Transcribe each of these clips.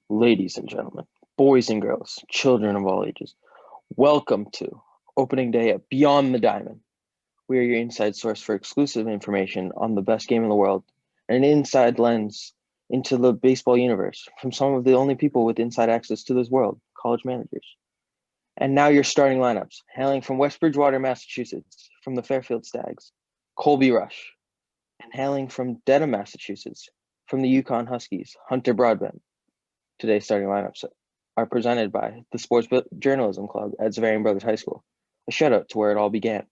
Ladies and gentlemen, boys and girls, children of all ages, welcome to opening day at Beyond the Diamond. We are your inside source for exclusive information on the best game in the world and an inside lens into the baseball universe from some of the only people with inside access to this world, college managers. And now your starting lineups, hailing from West Bridgewater, Massachusetts, from the Fairfield Stags, Colby Rush, and hailing from Dedham, Massachusetts, from the Yukon Huskies, Hunter Broadbent. Today's starting lineups are presented by the Sports Journalism Club at Zavarian Brothers High School. A shout out to where it all began.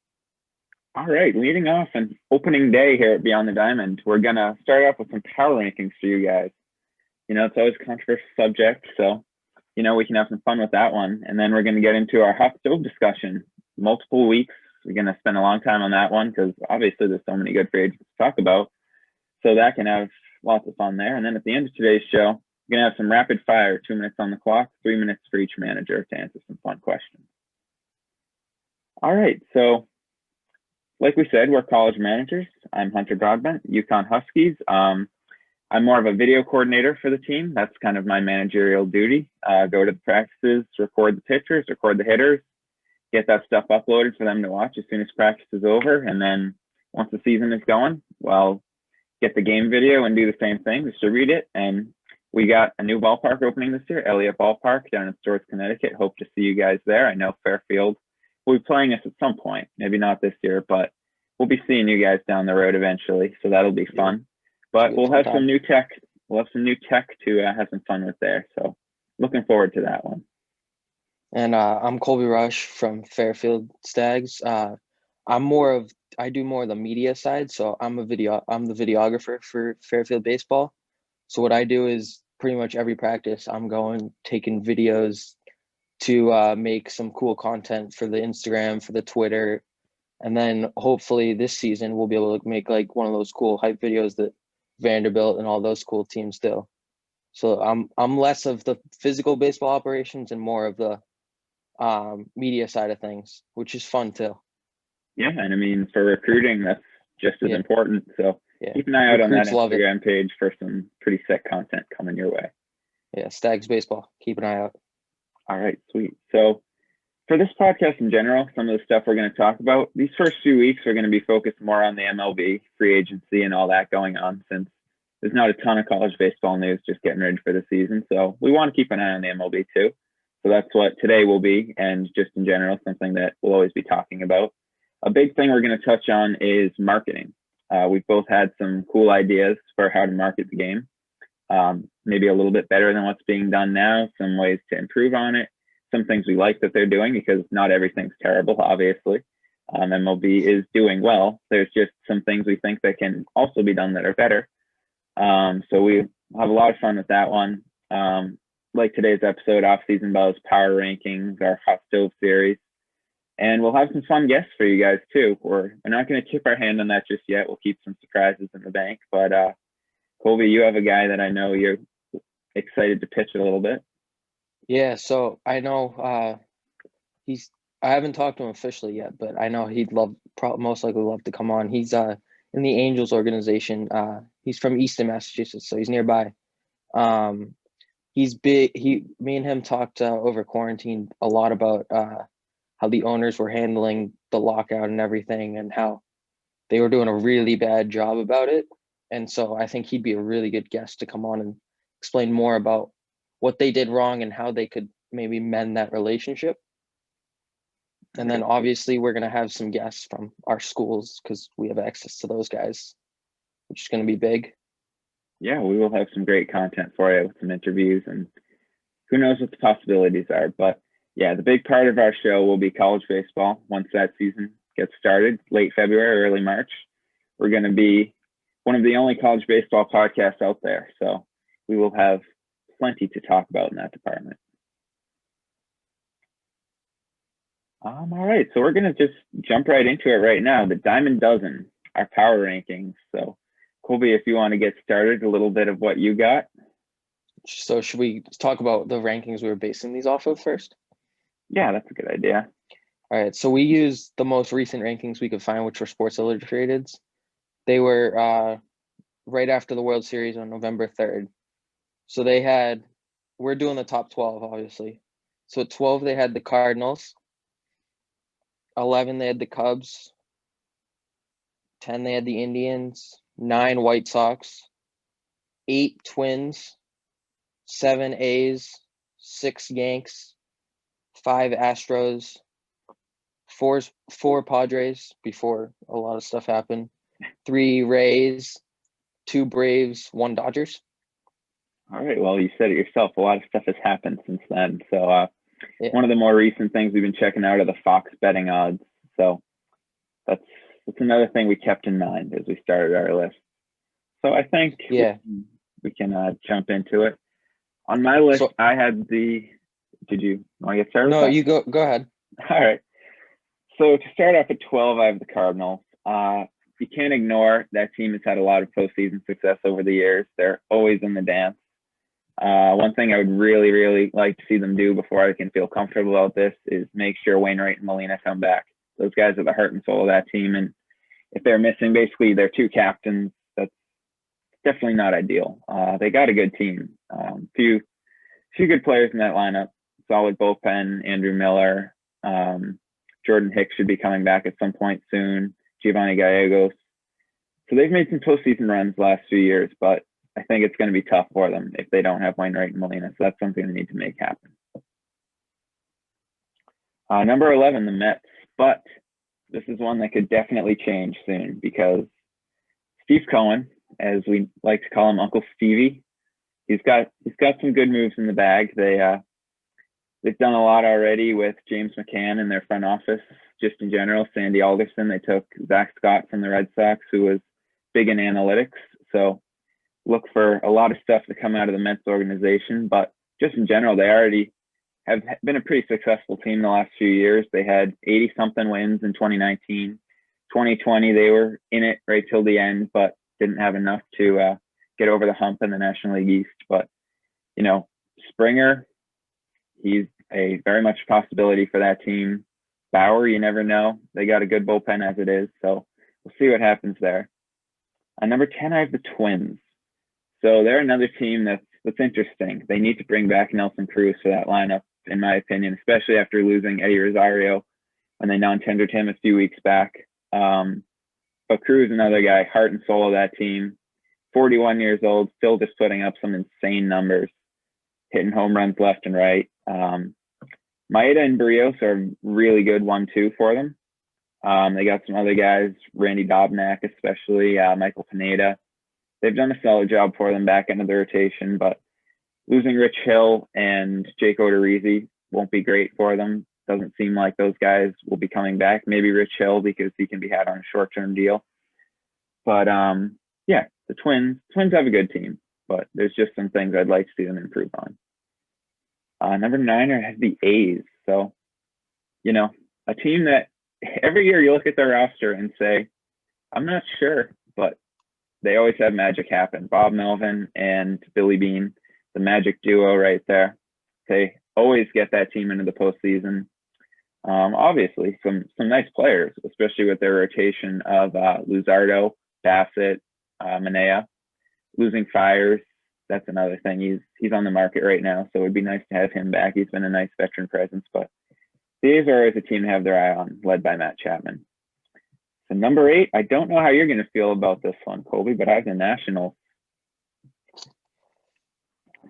All right, leading off and opening day here at Beyond the Diamond, we're going to start off with some power rankings for you guys. It's always a controversial subject, so, we can have some fun with that one. And then we're going to get into our hot stove discussion. Multiple weeks. We're going to spend a long time on that one because obviously there's so many good free agents to talk about. So that can have lots of fun there. And then at the end of today's show, we're going to have some rapid fire, 2 minutes on the clock, 3 minutes for each manager to answer some fun questions. All right, so like we said, we're college managers. I'm Hunter Broadbent, Yukon Huskies. I'm more of a video coordinator for the team. That's kind of my managerial duty. Go to the practices, record the pitchers, record the hitters, get that stuff uploaded for them to watch as soon as practice is over. And then once the season is going, well, get the game video and do the same thing, distribute it. And we got a new ballpark opening this year, Elliott Ballpark down in Storrs, Connecticut. Hope to see you guys there. I know Fairfield will be playing us at some point, maybe not this year, but we'll be seeing you guys down the road eventually. So that'll be fun. But we'll have some new tech. We'll have some new tech to have some fun with there. So looking forward to that one. And I'm Colby Rush from Fairfield Stags. I do more of the media side. So I'm the videographer for Fairfield baseball. So what I do is pretty much every practice, I'm going taking videos to make some cool content for the Instagram, for the Twitter. And then hopefully this season we'll be able to make like one of those cool hype videos that Vanderbilt and all those cool teams do. So I'm less of the physical baseball operations and more of the media side of things, which is fun too. Yeah, and I mean for recruiting, that's just as important. So keep an eye out on that Instagram page for some pretty sick content coming your way. Yeah, Stags baseball. Keep an eye out. All right, sweet. So for this podcast in general, some of the stuff we're going to talk about, these first few weeks are going to be focused more on the MLB, free agency, and all that going on since there's not a ton of college baseball news just getting ready for the season. So we want to keep an eye on the MLB too. So that's what today will be, and just in general, something that we'll always be talking about. A big thing we're going to touch on is marketing. We've both had some cool ideas for how to market the game. Maybe a little bit better than what's being done now, some ways to improve on it, some things we like that they're doing because not everything's terrible, obviously. MLB is doing well. There's just some things we think that can also be done that are better. So we have a lot of fun with that one. Like today's episode, off-season buzz, power rankings, our hot stove series. And we'll have some fun guests for you guys too. We're not going to tip our hand on that just yet. We'll keep some surprises in the bank. But Colby, you have a guy that I know you're excited to pitch it a little bit. Yeah, so I know I haven't talked to him officially yet, but I know he'd most likely love to come on. He's in the Angels organization. He's from Easton, Massachusetts, so he's nearby. He's big. Me and him talked over quarantine a lot about how the owners were handling the lockout and everything, and how they were doing a really bad job about it. And so I think he'd be a really good guest to come on and explain more about what they did wrong and how they could maybe mend that relationship. And then obviously we're going to have some guests from our schools because we have access to those guys, which is going to be big. Yeah, we will have some great content for you with some interviews, and who knows what the possibilities are. But yeah, the big part of our show will be college baseball. Once that season gets started, late February, early March, we're going to be one of the only college baseball podcasts out there. So we will have plenty to talk about in that department. All right, so we're going to just jump right into it right now. The Diamond Dozen, our power rankings. So Colby, if you want to get started, a little bit of what you got. So should we talk about the rankings we were basing these off of first? Yeah, that's a good idea. All right, so we used the most recent rankings we could find, which were Sports Illustrated's. They were right after the World Series on November 3rd. So they had we're doing the top 12, obviously. So at 12, they had the Cardinals. 11, they had the Cubs. 10, they had the Indians. 9, White Sox. 8, Twins. 7, A's. 6, Yanks. 5, Astros. 4 Padres before a lot of stuff happened. 3, Rays. 2, Braves. 1, Dodgers. All right. Well, you said it yourself. A lot of stuff has happened since then. So Yeah. one of the more recent things we've been checking out are the Fox betting odds. So that's another thing we kept in mind as we started our list. So I think we can jump into it. On my list, I had the. Did you want to get started? No, you go ahead. All right. So to start off at 12, I have the Cardinals. You can't ignore that team has had a lot of postseason success over the years. They're always in the dance. One thing I would really, really like to see them do before I can feel comfortable about this is make sure Wainwright and Molina come back. Those guys are the heart and soul of that team. And if they're missing basically their 2 captains, that's definitely not ideal. They got a good team. Few good players in that lineup. Solid bullpen. Andrew Miller. Jordan Hicks should be coming back at some point soon. Giovanni Gallegos. So they've made some postseason runs last few years, but I think it's going to be tough for them if they don't have Wainwright and Molina. So that's something they need to make happen. Number 11, the Mets. But this is one that could definitely change soon because Steve Cohen, as we like to call him, Uncle Stevie, he's got some good moves in the bag. They've done a lot already with James McCann in their front office, just in general. Sandy Alderson, they took Zach Scott from the Red Sox, who was big in analytics. So look for a lot of stuff to come out of the Mets organization. But just in general, they already have been a pretty successful team the last few years. They had 80-something wins in 2019. 2020, they were in it right till the end, but didn't have enough to get over the hump in the National League East. But, Springer, he's a very much possibility for that team. Bauer, you never know. They got a good bullpen as it is, so we'll see what happens there. Number 10, I have the Twins. So they're another team that's interesting. They need to bring back Nelson Cruz for that lineup, in my opinion, especially after losing Eddie Rosario when they non-tendered him a few weeks back. But Cruz, another guy, heart and soul of that team. 41 years old, still just putting up some insane numbers, hitting home runs left and right. Maeda and Barrios are really good 1-2 for them. They got some other guys, Randy Dobnak especially, Michael Pineda. They've done a solid job for them back into the rotation, but losing Rich Hill and Jake Odorizzi won't be great for them. Doesn't seem like those guys will be coming back. Maybe Rich Hill because he can be had on a short-term deal. But the Twins have a good team, but there's just some things I'd like to see them improve on. Number 9 are the A's. So, a team that every year you look at their roster and say, I'm not sure, but they always have magic happen. Bob Melvin and Billy Beane, the magic duo right there. They always get that team into the postseason. Obviously, some nice players, especially with their rotation of Luzardo, Bassett, Manea. Losing Fires, that's another thing. He's on the market right now, so it would be nice to have him back. He's been a nice veteran presence, but the A's are always a team to have their eye on, led by Matt Chapman. So number 8, I don't know how you're going to feel about this one, Colby, but I have the Nationals.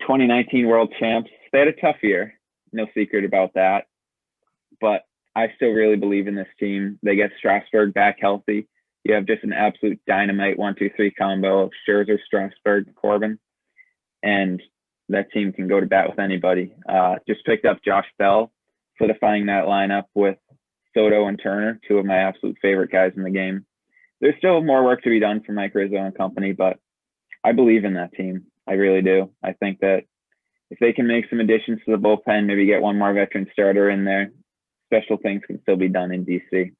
2019 World Champs. They had a tough year. No secret about that. But I still really believe in this team. They get Strasburg back healthy. You have just an absolute dynamite 1-2-3 combo of Scherzer, Strasburg, Corbin. And that team can go to bat with anybody. Just picked up Josh Bell, solidifying that lineup with Soto and Turner, 2 of my absolute favorite guys in the game. There's still more work to be done for Mike Rizzo and company, but I believe in that team. I really do. I think that if they can make some additions to the bullpen, maybe get one more veteran starter in there, special things can still be done in DC.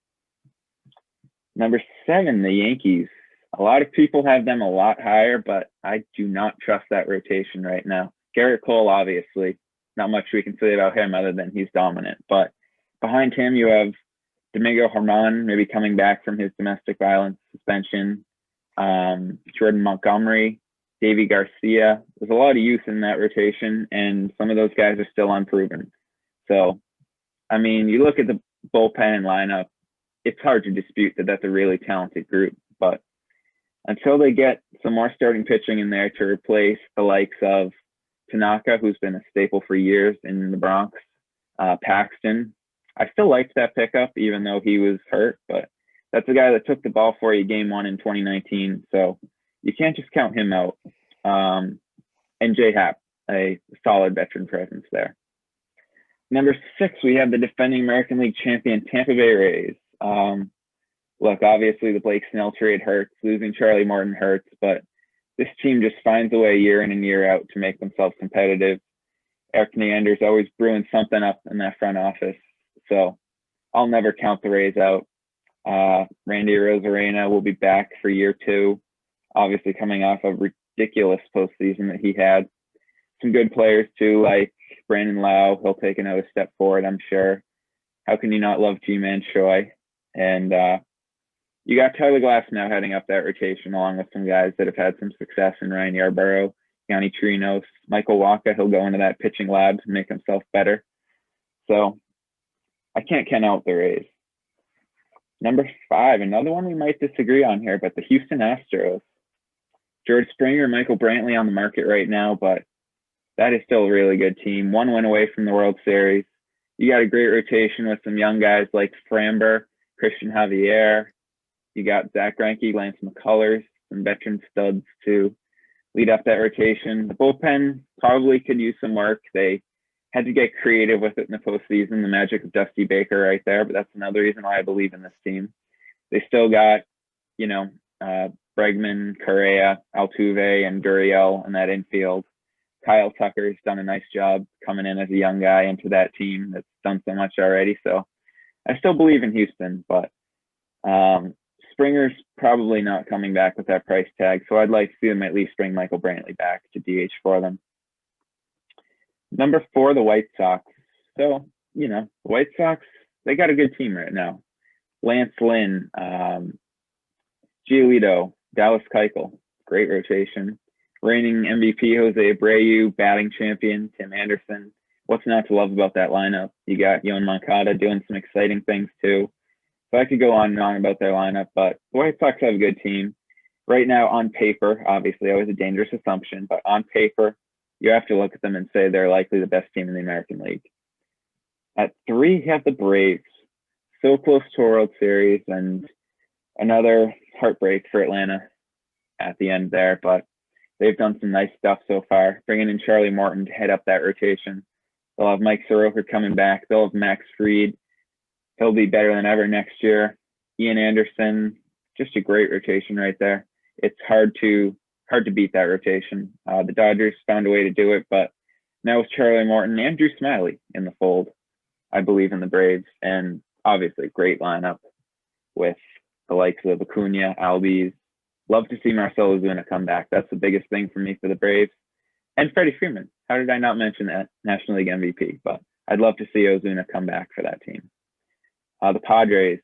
Number 7, the Yankees. A lot of people have them a lot higher, but I do not trust that rotation right now. Garrett Cole, obviously, not much we can say about him other than he's dominant. But behind him, you have Domingo Germán, maybe coming back from his domestic violence suspension. Jordan Montgomery, Davy Garcia. There's a lot of youth in that rotation, and some of those guys are still unproven. So, I mean, you look at the bullpen and lineup, it's hard to dispute that that's a really talented group. But until they get some more starting pitching in there to replace the likes of Tanaka, who's been a staple for years in the Bronx, Paxton, I still liked that pickup, even though he was hurt. But that's the guy that took the ball for you game one in 2019. So you can't just count him out. And J Happ, a solid veteran presence there. Number 6, we have the defending American League champion Tampa Bay Rays. Look, obviously the Blake Snell trade hurts, losing Charlie Morton hurts, but this team just finds a way year in and year out to make themselves competitive. Eric Neander's always brewing something up in that front office. So I'll never count the Rays out. Randy Arozarena will be back for year 2, obviously coming off a ridiculous postseason that he had. Some good players too, like Brandon Lau. He'll take another step forward, I'm sure. How can you not love G-Man Choi? And you got Tyler Glass now heading up that rotation, along with some guys that have had some success in Ryan Yarborough, Yanni Trinos, Michael Waka. He'll go into that pitching lab to make himself better. So I can't count out the Rays. Number 5, another one we might disagree on here, but the Houston Astros. George Springer, Michael Brantley on the market right now, but that is still a really good team. 1 win away from the World Series. You got a great rotation with some young guys like Framber, Christian Javier. You got Zach Greinke, Lance McCullers, some veteran studs to lead up that rotation. The bullpen probably could use some work. They had to get creative with it in the postseason, the magic of Dusty Baker right there, but that's another reason why I believe in this team. They still got, Bregman, Correa, Altuve, and Gurriel in that infield. Kyle Tucker's done a nice job coming in as a young guy into that team that's done so much already. So I still believe in Houston, but Springer's probably not coming back with that price tag. So I'd like to see them at least bring Michael Brantley back to DH for them. Number 4, the White Sox. So, the White Sox, they got a good team right now. Lance Lynn, Giolito, Dallas Keuchel, great rotation. Reigning MVP Jose Abreu, batting champion Tim Anderson. What's not to love about that lineup? You got Yoan Moncada doing some exciting things too. So I could go on and on about their lineup, but the White Sox have a good team. Right now on paper, obviously always a dangerous assumption, but on paper, you have to look at them and say they're likely the best team in the American League. At 3, you have the Braves. So close to a World Series, and another heartbreak for Atlanta at the end there, but they've done some nice stuff so far, bringing in Charlie Morton to head up that rotation. They'll have Mike Soroka coming back. They'll have Max Fried. He'll be better than ever next year. Ian Anderson, just a great rotation right there. It's hard to beat that rotation. The Dodgers found a way to do it, but now with Charlie Morton and Drew Smiley in the fold, I believe in the Braves, and obviously great lineup with the likes of Acuna, Albies. Love to see Marcell Ozuna come back. That's the biggest thing for me for the Braves. And Freddie Freeman. How did I not mention that? National League MVP. But I'd love to see Ozuna come back for that team. The Padres.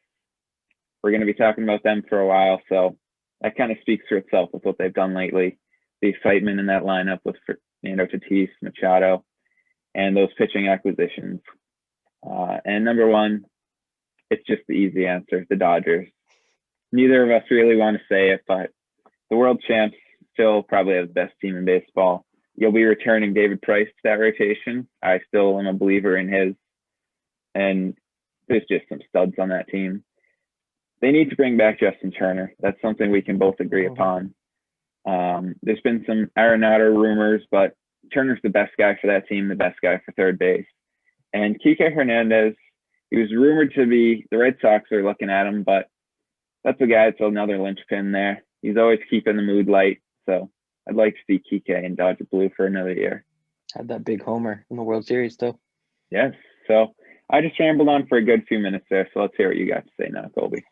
We're going to be talking about them for a while, so that kind of speaks for itself with what they've done lately. The excitement in that lineup with Fernando Tatis, Machado, and those pitching acquisitions. And number 1, it's just the easy answer, the Dodgers. Neither of us really want to say it, but the world champs still probably have the best team in baseball. You'll be returning David Price to that rotation. I still am a believer in his. And there's just some studs on that team. They need to bring back Justin Turner. That's something we can both agree upon. There's been some Arenado rumors, but Turner's the best guy for that team, the best guy for third base. And Kike Hernandez, he was rumored to be, the Red Sox are looking at him, but that's a guy that's another linchpin there. He's always keeping the mood light. So I'd like to see Kike in Dodger Blue for another year. Had that big homer in the World Series, too. Yes. So I just rambled on for a good few minutes there. So let's hear what you got to say now, Colby.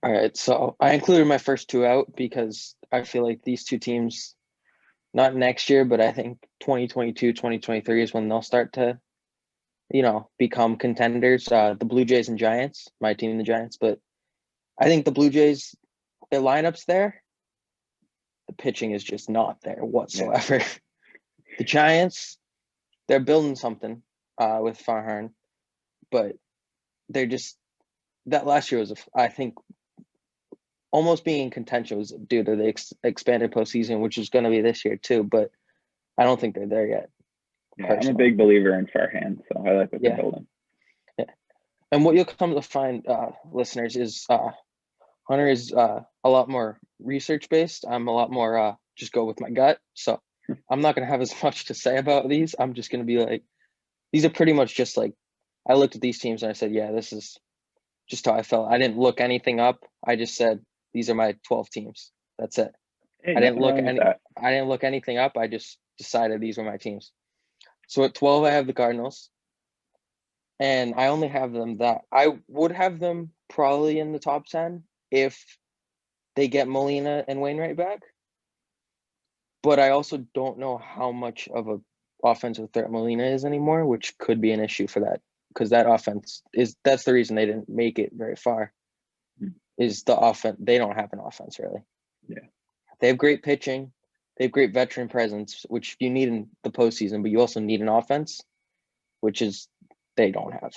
All right. So I included my first 2 out because I feel like these 2 teams, not next year, but I think 2022, 2023 is when they'll start to, become contenders. The Blue Jays and Giants, my team, the Giants, but I think the Blue Jays, their lineup's there. the pitching is just not there whatsoever. Yeah. The Giants, they're building something with Farhan, but they're just that last year was, I think, almost being in contention was due to the expanded postseason, which is going to be this year too. But I don't think they're there yet. Yeah, personally. I'm a big believer in Farhan, so I like what they're building. Yeah, and what you'll come to find, listeners, is Hunter is a lot more research based. I'm a lot more just go with my gut. So I'm not going to have as much to say about these. I'm just going to be like, these are pretty much just like, I looked at these teams and I said, yeah, this is just how I felt. I didn't look anything up. I just said, these are my 12 teams. That's it. Hey, I didn't look anything up. I just decided these were my teams. So at 12, I have the Cardinals. And I only have them that I would have them probably in the top 10 if they get Molina and Wainwright back. But I also don't know how much of a offensive threat Molina is anymore, which could be an issue for that, because that offense that's the reason they didn't make it very far. Is the offense. They don't have an offense really. Yeah. They have great pitching. They have great veteran presence, which you need in the postseason, but you also need an offense, which is they don't have.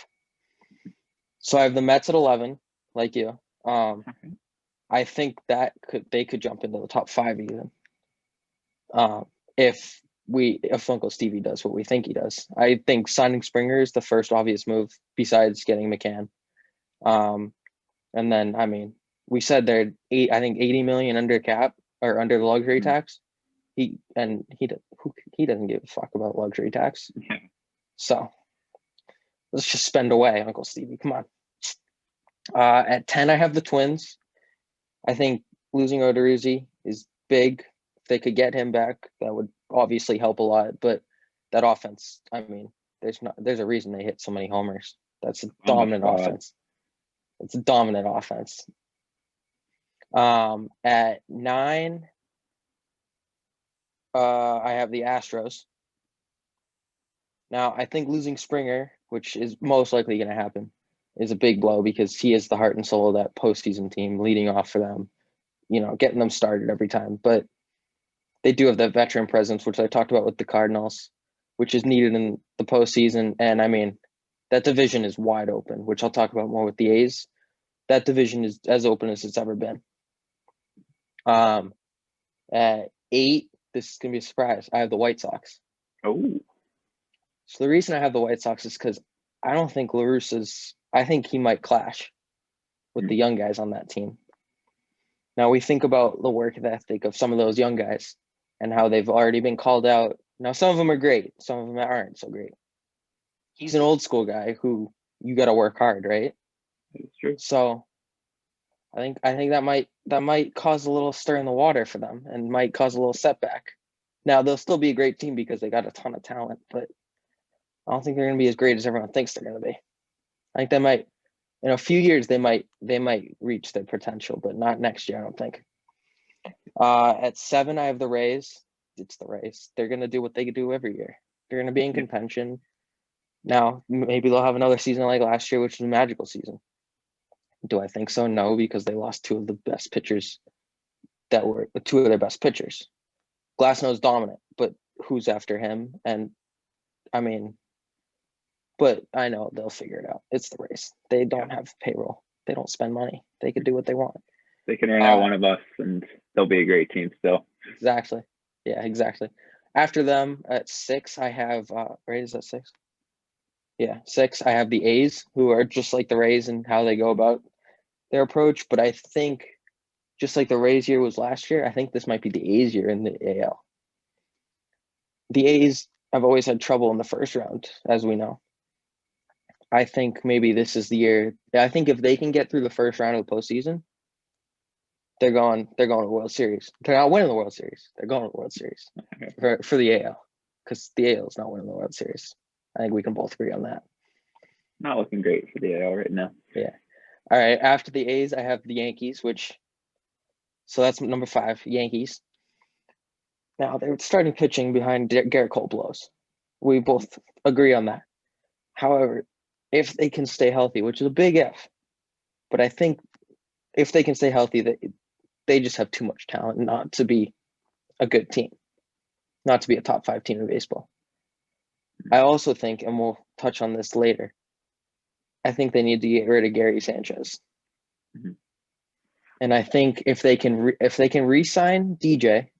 So I have the Mets at 11, like you. I think that they could jump into the top 5 even. If Uncle Stevie does what we think he does. I think signing Springer is the first obvious move besides getting McCann. And then, I mean, we said they're 80 million under cap or under the luxury tax. He doesn't give a fuck about luxury tax. So let's just spend away, Uncle Stevie. Come on. At 10, I have the Twins. I think losing Odorizzi is big. If they could get him back, that would obviously help a lot. But that offense, I mean, there's a reason they hit so many homers. That's a dominant offense. It's a dominant offense. At 9, I have the Astros. Now, I think losing Springer, which is most likely going to happen, is a big blow because he is the heart and soul of that postseason team, leading off for them, getting them started every time. But they do have that veteran presence, which I talked about with the Cardinals, which is needed in the postseason. And, I mean, that division is wide open, which I'll talk about more with the A's. That division is as open as it's ever been. At 8, this is going to be a surprise. I have the White Sox. Oh. So the reason I have the White Sox is because I don't think La Russa's – I think he might clash with the young guys on that team. Now, we think about the work ethic of some of those young guys and how they've already been called out. Now, some of them are great. Some of them aren't so great. He's an old school guy who you got to work hard, right? That's true. So I think that might cause a little stir in the water for them and might cause a little setback. Now, they'll still be a great team because they got a ton of talent, but I don't think they're going to be as great as everyone thinks they're going to be. I think they might, in a few years, they might reach their potential, but not next year, I don't think. At 7, I have the Rays. It's the Rays. They're going to do what they do every year. They're going to be in contention. Now, maybe they'll have another season like last year, which was a magical season. Do I think so? No, because they lost 2 of the best pitchers that were 2 of their best pitchers. Glasnow's dominant, but who's after him? And, I mean, but I know they'll figure it out. It's the Rays. They don't have payroll. They don't spend money. They could do what they want. They can run out one of us, and they'll be a great team still. Exactly. Yeah, exactly. After them, at 6, I have Rays at 6. Yeah, 6. I have the A's, who are just like the Rays and how they go about their approach. But I think, just like the Rays year was last year, I think this might be the A's year in the AL. The A's have always had trouble in the first round, as we know. I think maybe this is the year. I think if they can get through the first round of the postseason, they're going to the World Series. They're not winning the World Series. They're going to the World Series for the AL, because the AL is not winning the World Series. I think we can both agree on that. Not looking great for the AL right now. Yeah. All right. After the A's, I have the Yankees, so that's number 5, Yankees. Now, they're starting pitching behind Garrett Cole blows. We both agree on that. However, if they can stay healthy, which is a big if, but I think if they can stay healthy, they just have too much talent not to be a good team, not to be a top 5 team in baseball. I also think, and we'll touch on this later, I think they need to get rid of Gary Sanchez. Mhm. And I think if they can re-sign DJ,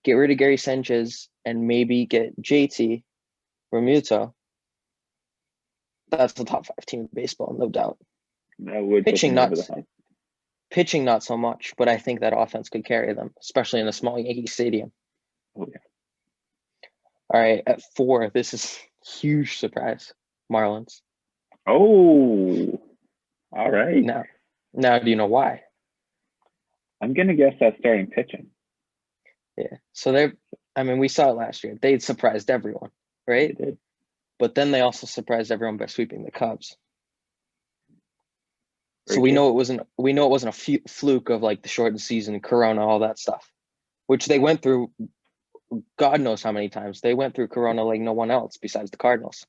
get rid of Gary Sanchez, and maybe get JT Realmuto, that's the top 5 team in baseball, no doubt. That would put Pitching them over the not hump. pitching not so much, but I think that offense could carry them, especially in a small Yankee Stadium. Oh, yeah. All right, at 4, this is huge surprise. Marlins. Oh, all right. Now, do you know why? I'm gonna guess that's starting pitching. Yeah. So we saw it last year. They surprised everyone, right? They did. But then they also surprised everyone by sweeping the Cubs. So Very we true. know it wasn't a fluke of like the shortened season, Corona, all that stuff, which they went through. God knows how many times they went through Corona like no one else besides the Cardinals.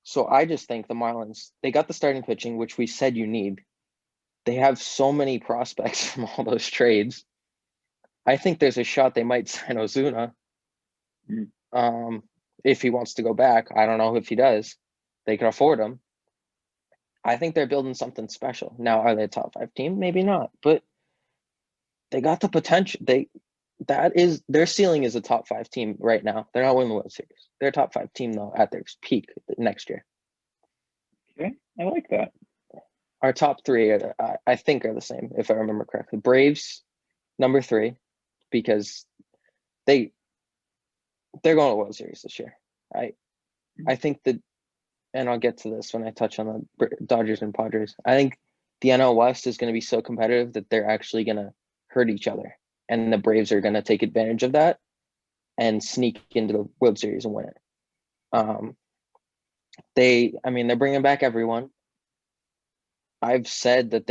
So I just think the Marlins, they got the starting pitching, which we said you need. They have so many prospects from all those trades. I think there's a shot they might sign Ozuna. If he wants to go back. I don't know if he does. They can afford him. I think they're building something special. Now, are they a top 5 team? Maybe not, but they got the potential. Their ceiling is a top 5 team right now. They're not winning the World Series. They're a top 5 team though at their peak next year. Okay, I like that. Our top 3, I think, are the same if I remember correctly. Braves, number 3, because they're going to the World Series this year. I think that, and I'll get to this when I touch on the Dodgers and Padres. I think the NL West is going to be so competitive that they're actually going to hurt each other, and the Braves are going to take advantage of that and sneak into the World Series and win it. They're bringing back everyone. I've said that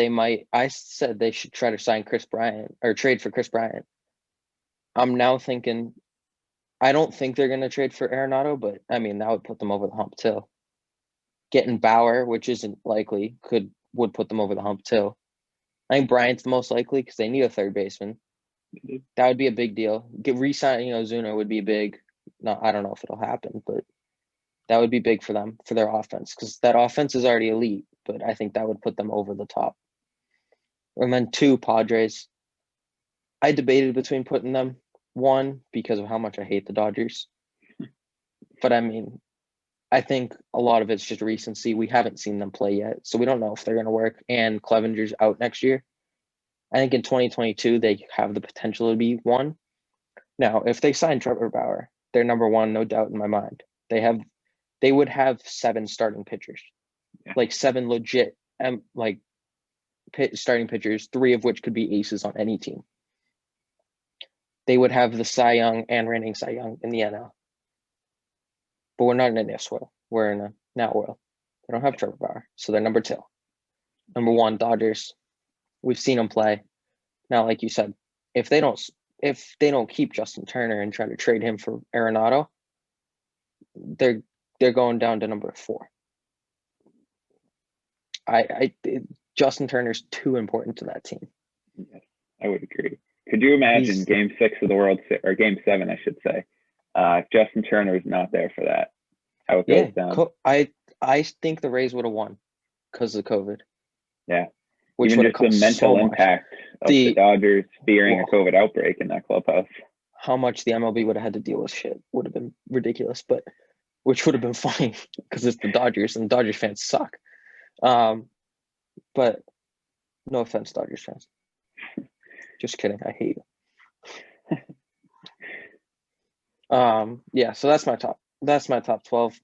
I said they should try to sign Chris Bryant or trade for Chris Bryant. I'm now thinking, I don't think they're going to trade for Arenado, but that would put them over the hump too. Getting Bauer, which isn't likely, would put them over the hump too. I think Bryant's the most likely because they need a third baseman. That would be a big deal. Re-signing Ozuna would be big. No, I don't know if it'll happen, but that would be big for them, for their offense, because that offense is already elite, but I think that would put them over the top. And then 2, Padres. I debated between putting them 1 because of how much I hate the Dodgers. But I think a lot of it's just recency. We haven't seen them play yet, so we don't know if they're going to work. And Clevenger's out next year. I think in 2022, they have the potential to be 1. Now, if they sign Trevor Bauer, they're number 1, no doubt in my mind. They would have 7 starting pitchers, like 7 legit, starting pitchers, 3 of which could be aces on any team. They would have the Cy Young and reigning Cy Young in the NL. But we're not in an if world. We're in a now world. They don't have Trevor Bauer, so they're number 2. Number 1, Dodgers. We've seen them play. Now, like you said, if they don't keep Justin Turner and try to trade him for Arenado, they're going down to number 4. Justin Turner's too important to that team. Yes, I would agree. Could you imagine Game 6 of the World Series, or Game 7, I should say? Justin Turner is not there for that. How it goes down. I think the Rays would have won because of COVID. Yeah. Which even just the mental impact of the Dodgers fearing a COVID outbreak in that clubhouse. How much the MLB would have had to deal with shit would have been ridiculous, but which would have been funny because it's the Dodgers and Dodgers fans suck. But no offense, Dodgers fans. Just kidding. I hate you. Yeah, so that's my top 12.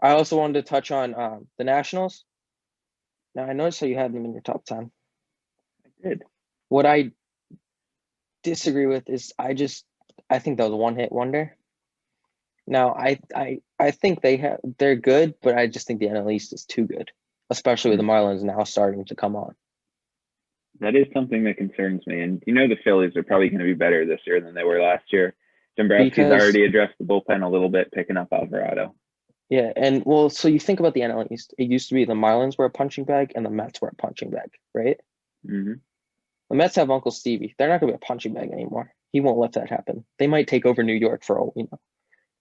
I also wanted to touch on the Nationals. Now, I noticed how you had them in your top 10. I did. What I disagree with is I think that was a one-hit wonder. Now, I think they're good, but I just think the NL East is too good, especially with the Marlins now starting to come on. That is something that concerns me. And the Phillies are probably going to be better this year than they were last year. Dombrowski's already addressed the bullpen a little bit, picking up Alvarado. Yeah, and so you think about the NL East. It used to be the Marlins were a punching bag and the Mets were a punching bag, right? Mm-hmm. The Mets have Uncle Stevie. They're not going to be a punching bag anymore. He won't let that happen. They might take over New York for all we know.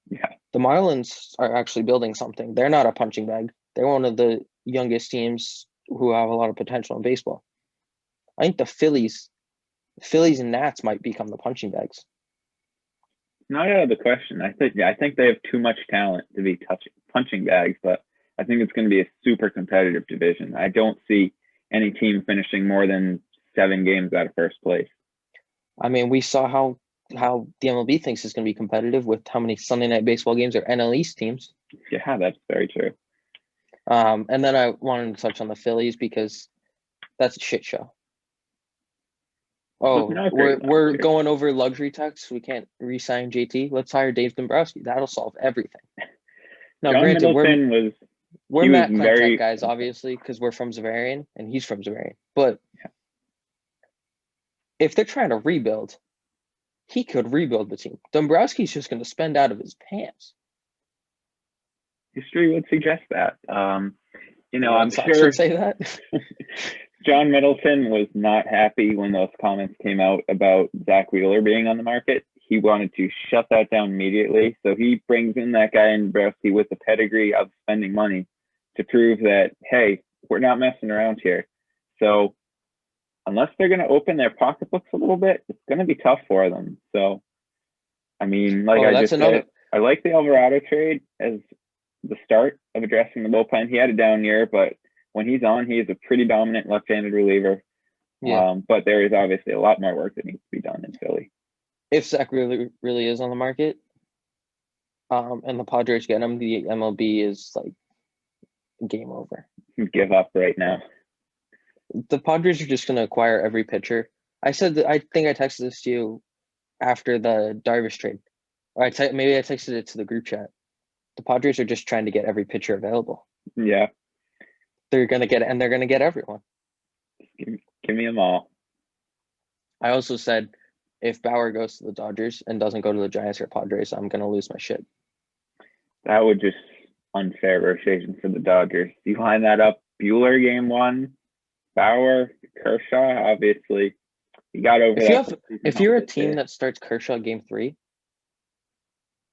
Yeah. The Marlins are actually building something. They're not a punching bag. They're one of the youngest teams who have a lot of potential in baseball. I think the Phillies and Nats might become the punching bags. Not out of the question. I think they have too much talent to be punching bags, but I think it's going to be a super competitive division. I don't see any team finishing more than 7 games out of first place. I mean, we saw how the MLB thinks is going to be competitive with how many Sunday Night Baseball games are NL East teams. Yeah, that's very true. And then I wanted to touch on the Phillies because that's a shit show. Oh, we're going over luxury tax. We can't re-sign JT. Let's hire Dave Dombrowski. That'll solve everything. Now, John granted, Middleton we're Matt Klentak guys, obviously, because we're from Zavarian and he's from Zavarian. But if they're trying to rebuild, he could rebuild the team. Dombrowski's just going to spend out of his pants. History would suggest that. I'm sure say that. John Middleton was not happy when those comments came out about Zach Wheeler being on the market. He wanted to shut that down immediately. So he brings in that guy in Dombrowski with the pedigree of spending money to prove that, hey, we're not messing around here. So unless they're going to open their pocketbooks a little bit, it's going to be tough for them. So, I mean, said, I like the Alvarado trade as the start of addressing the bullpen. He had a down year, but when he's on, he is a pretty dominant left-handed reliever. Yeah. But there is obviously a lot more work that needs to be done in Philly. If Zach really is on the market, and the Padres get him, the MLB is like game over. Give up right now. The Padres are just going to acquire every pitcher. I said that I think I texted this to you after the Darvish trade. Or maybe I texted it to the group chat. The Padres are just trying to get every pitcher available. Yeah. They're going to get everyone. Give me them all. I also said if Bauer goes to the Dodgers and doesn't go to the Giants or Padres, I'm going to lose my shit. That would just unfair rotation for the Dodgers. You line that up, Buehler game 1, Bauer, Kershaw, obviously. You got over if you're a team that starts Kershaw game 3,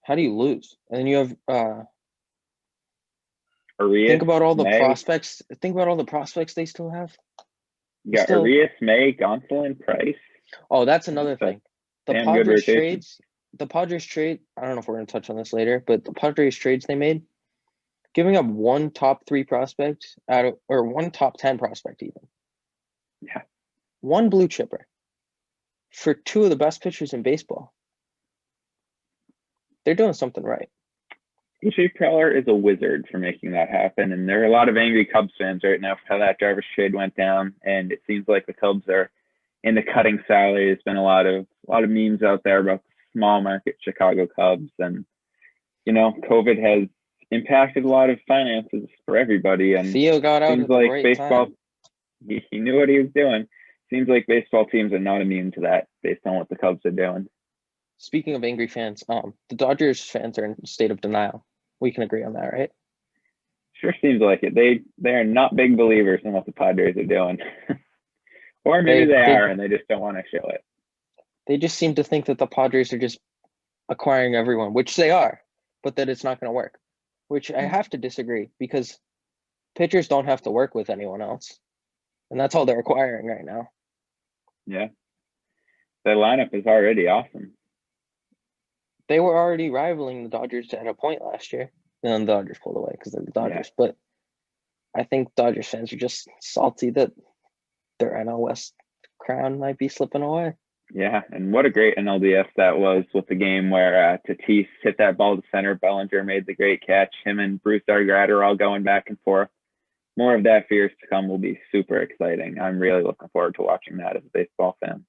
how do you lose? And then you have Arias, think about all the prospects. Think about all the prospects they still have. You got Arias, May, Gonsolin, Price. Oh, that's another thing. The Padres trade, I don't know if we're going to touch on this later, but the Padres trades they made, giving up one top 3 prospect or one top 10 prospect even. Yeah. One blue chipper for 2 of the best pitchers in baseball. They're doing something right. AJ Preller is a wizard for making that happen, and there are a lot of angry Cubs fans right now for how that Darvish trade went down, and it seems like the Cubs are in the cutting salary. There's been a lot of memes out there about the small market Chicago Cubs, and COVID has impacted a lot of finances for everybody. And Theo got out at the right baseball. Time. He knew what he was doing. Seems like baseball teams are not immune to that based on what the Cubs are doing. Speaking of angry fans, the Dodgers fans are in a state of denial. We can agree on that, right? Sure seems like it. They are not big believers in what the Padres are doing. Or maybe they are, and they just don't want to show it. They just seem to think that the Padres are just acquiring everyone, which they are, but that it's not going to work, which I have to disagree because pitchers don't have to work with anyone else. And that's all they're acquiring right now. Yeah. The lineup is already awesome. They were already rivaling the Dodgers at a point last year. And then the Dodgers pulled away because they're the Dodgers. Yeah. But I think Dodgers fans are just salty that their NL West crown might be slipping away. Yeah, and what a great NLDS that was with the game where Tatis hit that ball to center. Bellinger made the great catch. Him and Bruce Dargard are all going back and forth. More of that for years to come will be super exciting. I'm really looking forward to watching that as a baseball fan.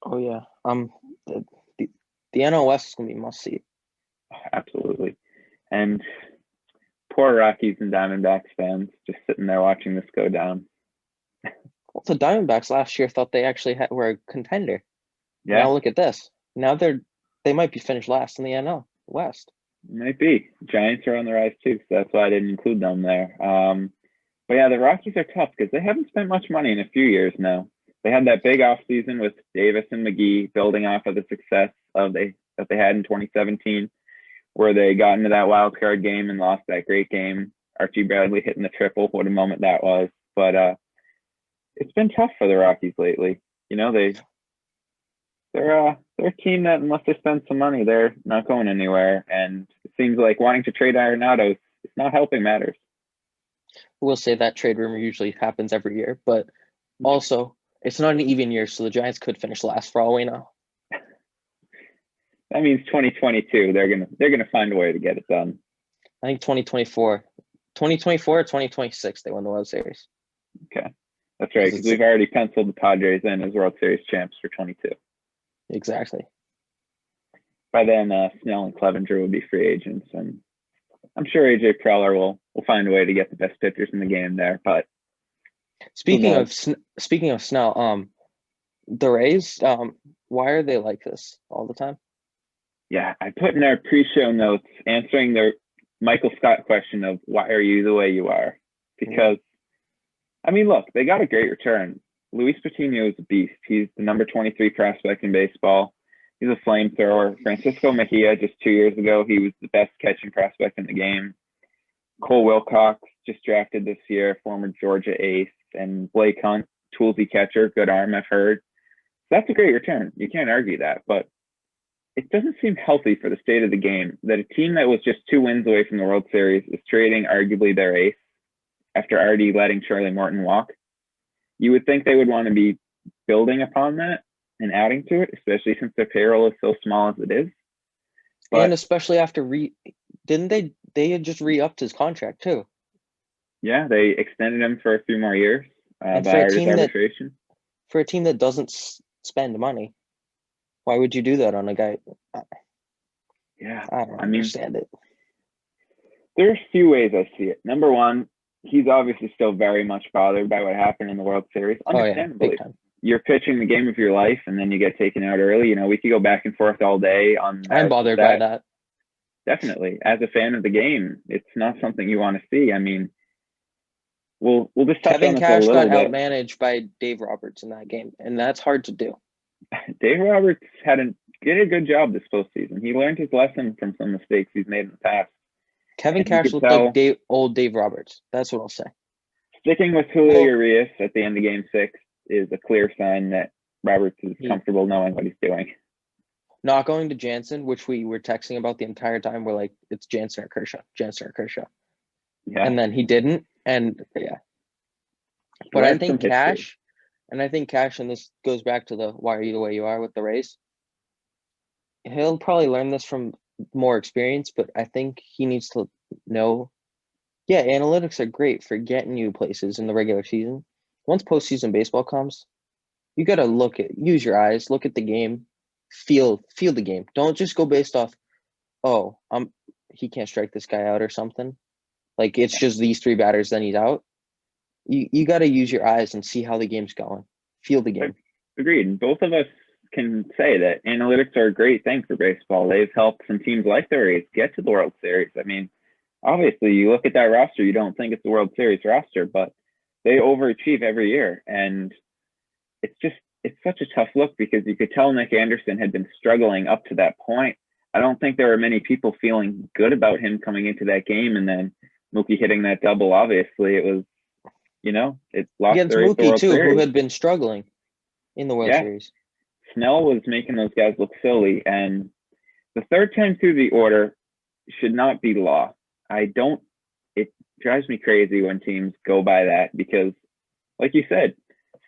Oh, yeah. The NL West is going to be must-see. Absolutely. And poor Rockies and Diamondbacks fans just sitting there watching this go down. Well, the Diamondbacks last year thought they actually were a contender. Yeah. Now look at this. Now they might be finished last in the NL West. Might be. Giants are on the rise too, so that's why I didn't include them there. But yeah, the Rockies are tough because they haven't spent much money in a few years now. they had that big off season with Davis and McGee, building off of the success that they had in 2017, where they got into that wild card game and lost that great game. Archie Bradley hitting the triple, what a moment that was. But it's been tough for the Rockies lately. You know, they're a team that unless they spend some money, they're not going anywhere. And it seems like wanting to trade Arenado is not helping matters. We'll say that trade rumor usually happens every year, but also it's not an even year, so the Giants could finish last for all we know. That means 2022, they're gonna find a way to get it done. I think 2024 or 2026, they won the World Series. Okay, that's right, because we've already penciled the Padres in as World Series champs for 22. Exactly. By then, Snell and Clevenger will be free agents, and I'm sure AJ Preller will find a way to get the best pitchers in the game there. But speaking of Snell, the Rays, why are they like this all the time? Yeah, I put in our pre-show notes answering their Michael Scott question of why are you the way you are? Because, I mean, look, they got a great return. Luis Patino is a beast. He's the number 23 prospect in baseball. He's a flamethrower. Francisco Mejia, just 2 years ago, he was the best catching prospect in the game. Cole Wilcox, just drafted this year, former Georgia ace. And Blake Hunt, toolsy catcher, good arm, I've heard. So that's a great return. You can't argue that. But it doesn't seem healthy for the state of the game that a team that was just 2 wins away from the World Series is trading arguably their ace after already letting Charlie Morton walk. You would think they would want to be building upon that and adding to it, especially since their payroll is so small as it is. But, and especially after didn't they had just re-upped his contract too? Yeah, they extended him for a few more years by arbitration. For a team that doesn't spend money, why would you do that on a guy? Yeah, I don't understand it. There are a few ways I see it. Number one, he's obviously still very much bothered by what happened in the World Series. Understandably. Big time. You're pitching the game of your life and then you get taken out early. You know, we could go back and forth all day on that. I'm bothered by that. Definitely. As a fan of the game, it's not something you want to see. I mean, we'll just touch Kevin on Cash this a little got outmanaged by Dave Roberts in that game, and that's hard to do. Dave Roberts did a good job this postseason. He learned his lesson from some mistakes he's made in the past. Kevin Cash looked like old Dave Roberts. That's what I'll say. Sticking with Julio Urias at the end of Game 6 is a clear sign that Roberts is comfortable knowing what he's doing. Not going to Jansen, which we were texting about the entire time. We're like, it's Jansen or Kershaw. Yeah. And then he didn't. And yeah. But I think Cash, and this goes back to the why are you the way you are with the Rays. He'll probably learn this from more experience, but I think he needs to know, analytics are great for getting you places in the regular season. Once postseason baseball comes, you got to use your eyes, look at the game, feel the game. Don't just go based off, he can't strike this guy out or something. Like it's just these 3 batters, then he's out. You got to use your eyes and see how the game's going. Feel the game. Agreed. Both of us can say that analytics are a great thing for baseball. They've helped some teams like the Rays get to the World Series. I mean, obviously, you look at that roster, you don't think it's a World Series roster, but they overachieve every year. And it's such a tough look because you could tell Nick Anderson had been struggling up to that point. I don't think there were many people feeling good about him coming into that game. And then Mookie hitting that double, obviously, it was, it lost against Mookie too, who had been struggling in the World Series. Snell was making those guys look silly. And the third time through the order should not be law. It drives me crazy when teams go by that because, like you said,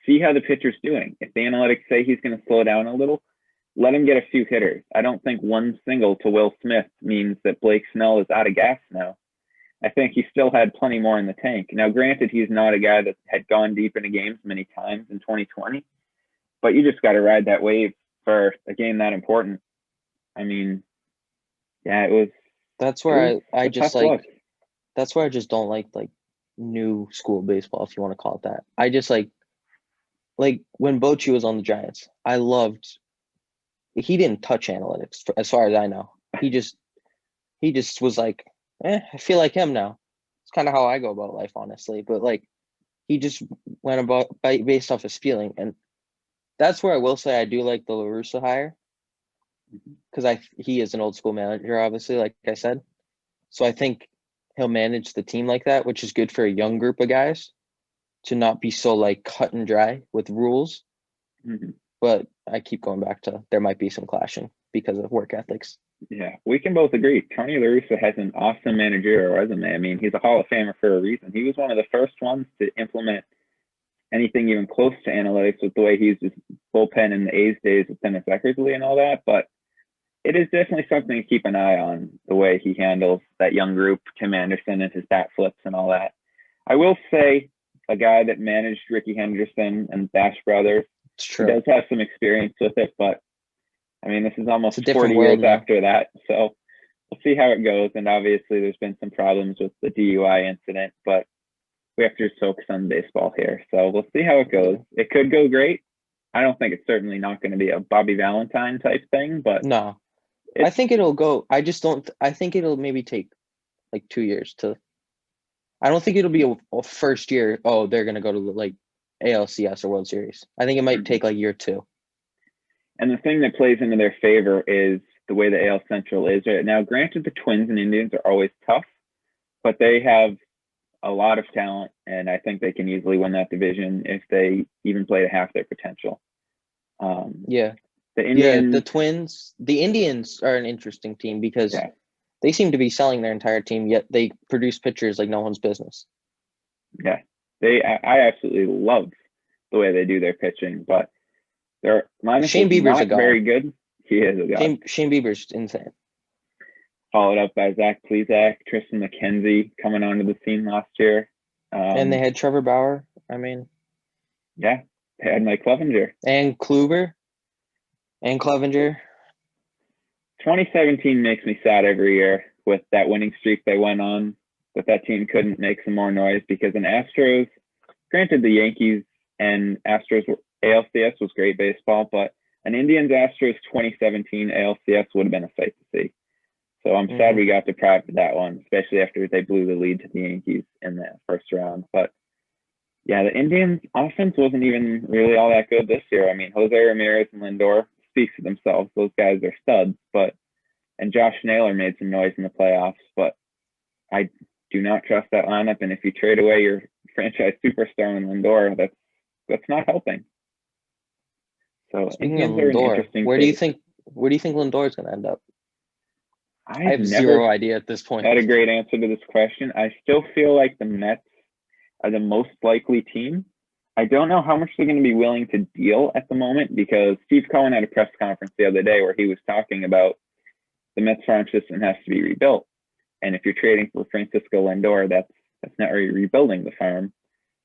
see how the pitcher's doing. If the analytics say he's going to slow down a little, let him get a few hitters. I don't think one single to Will Smith means that Blake Snell is out of gas now. I think he still had plenty more in the tank. Now, granted, he's not a guy that had gone deep into games many times in 2020, but you just got to ride that wave for a game that important. I mean, it was. That's where I just like. That's where I just don't like new school baseball, if you want to call it that. I just like when Bochy was on the Giants, I loved. He didn't touch analytics as far as I know. He just was like, I feel like him now. It's kind of how I go about life, honestly. But he just went about based off his feeling. And That's where I will say I do like the LaRussa hire Mhm. because he is an old school manager, obviously, like I said. So I think he'll manage the team like that, which is good for a young group of guys to not be so like cut and dry with rules. Mhm. But I keep going back to there might be some clashing because of work ethics. Yeah, we can both agree. Tony La Russa has an awesome managerial resume. I mean, he's a Hall of Famer for a reason. He was one of the first ones to implement anything even close to analytics with the way he used his bullpen in the A's days with Dennis Eckersley and all that. But it is definitely something to keep an eye on, the way he handles that young group, Tim Anderson and his bat flips and all that. I will say, a guy that managed Ricky Henderson and Bash Brothers, It's he true. does have some experience with it, but I mean, this is It's almost a different 40 world years now. after that. So we'll see how it goes. And obviously, there's been some problems with the DUI incident, but we have to just focus on baseball here. So we'll see how it goes. Yeah. It could go great. I don't think it's certainly not going to be a Bobby Valentine type thing, but No, I it's, think it'll go. I just don't. I think it'll maybe take like 2 years to. I don't think it'll be a first year. Oh, they're gonna go to like ALCS or World Series. I think it might mhm. take like year two. And the thing that plays into their favor is the way the AL Central is right now. Granted, the Twins and Indians are always tough, but they have a lot of talent, and I think they can easily win that division if they even play to half their potential. Um, Yeah, the yeah. The Indians, Twins, the Indians are an interesting team because yeah, they seem to be selling their entire team, yet they produce pitchers like no one's business. yeah, I absolutely love the way they do their pitching, but their lineup is Shane Bieber's a not god. very good. He is a god. Shane Bieber's insane. Followed up by Zach Plesac, Tristan McKenzie coming onto the scene last year. And they Um, had Trevor Bauer. I mean, yeah, they had Mike Clevenger. and Kluber and Clevenger. 2017 makes me sad every year with that winning streak they went on, but that team couldn't make some more noise because an Astros, granted the Yankees and Astros ALCS was great baseball, but an Indians Astros 2017 ALCS would have been a sight to see. So I'm sad Mm-hmm. we got deprived of that one, especially after they blew the lead to the Yankees in the first round. But yeah, the Indians offense wasn't even really all that good this year. I mean, Jose Ramirez and Lindor speaks for themselves. Those guys are studs, but and Josh Naylor made some noise in the playoffs, but I do not trust that lineup. And if you trade away your franchise superstar in Lindor, that's not helping. So Speaking of Indians are an Lindor, interesting case. where do you think Lindor is going to end up? I I've have never zero idea at this point. had a great answer to this question. I still feel like the Mets are the most likely team. I don't know how much they're going to be willing to deal at the moment because Steve Cohen had a press conference the other day where he was talking about the Mets farm system has to be rebuilt. And if you're trading for Francisco Lindor, that's not really rebuilding the farm.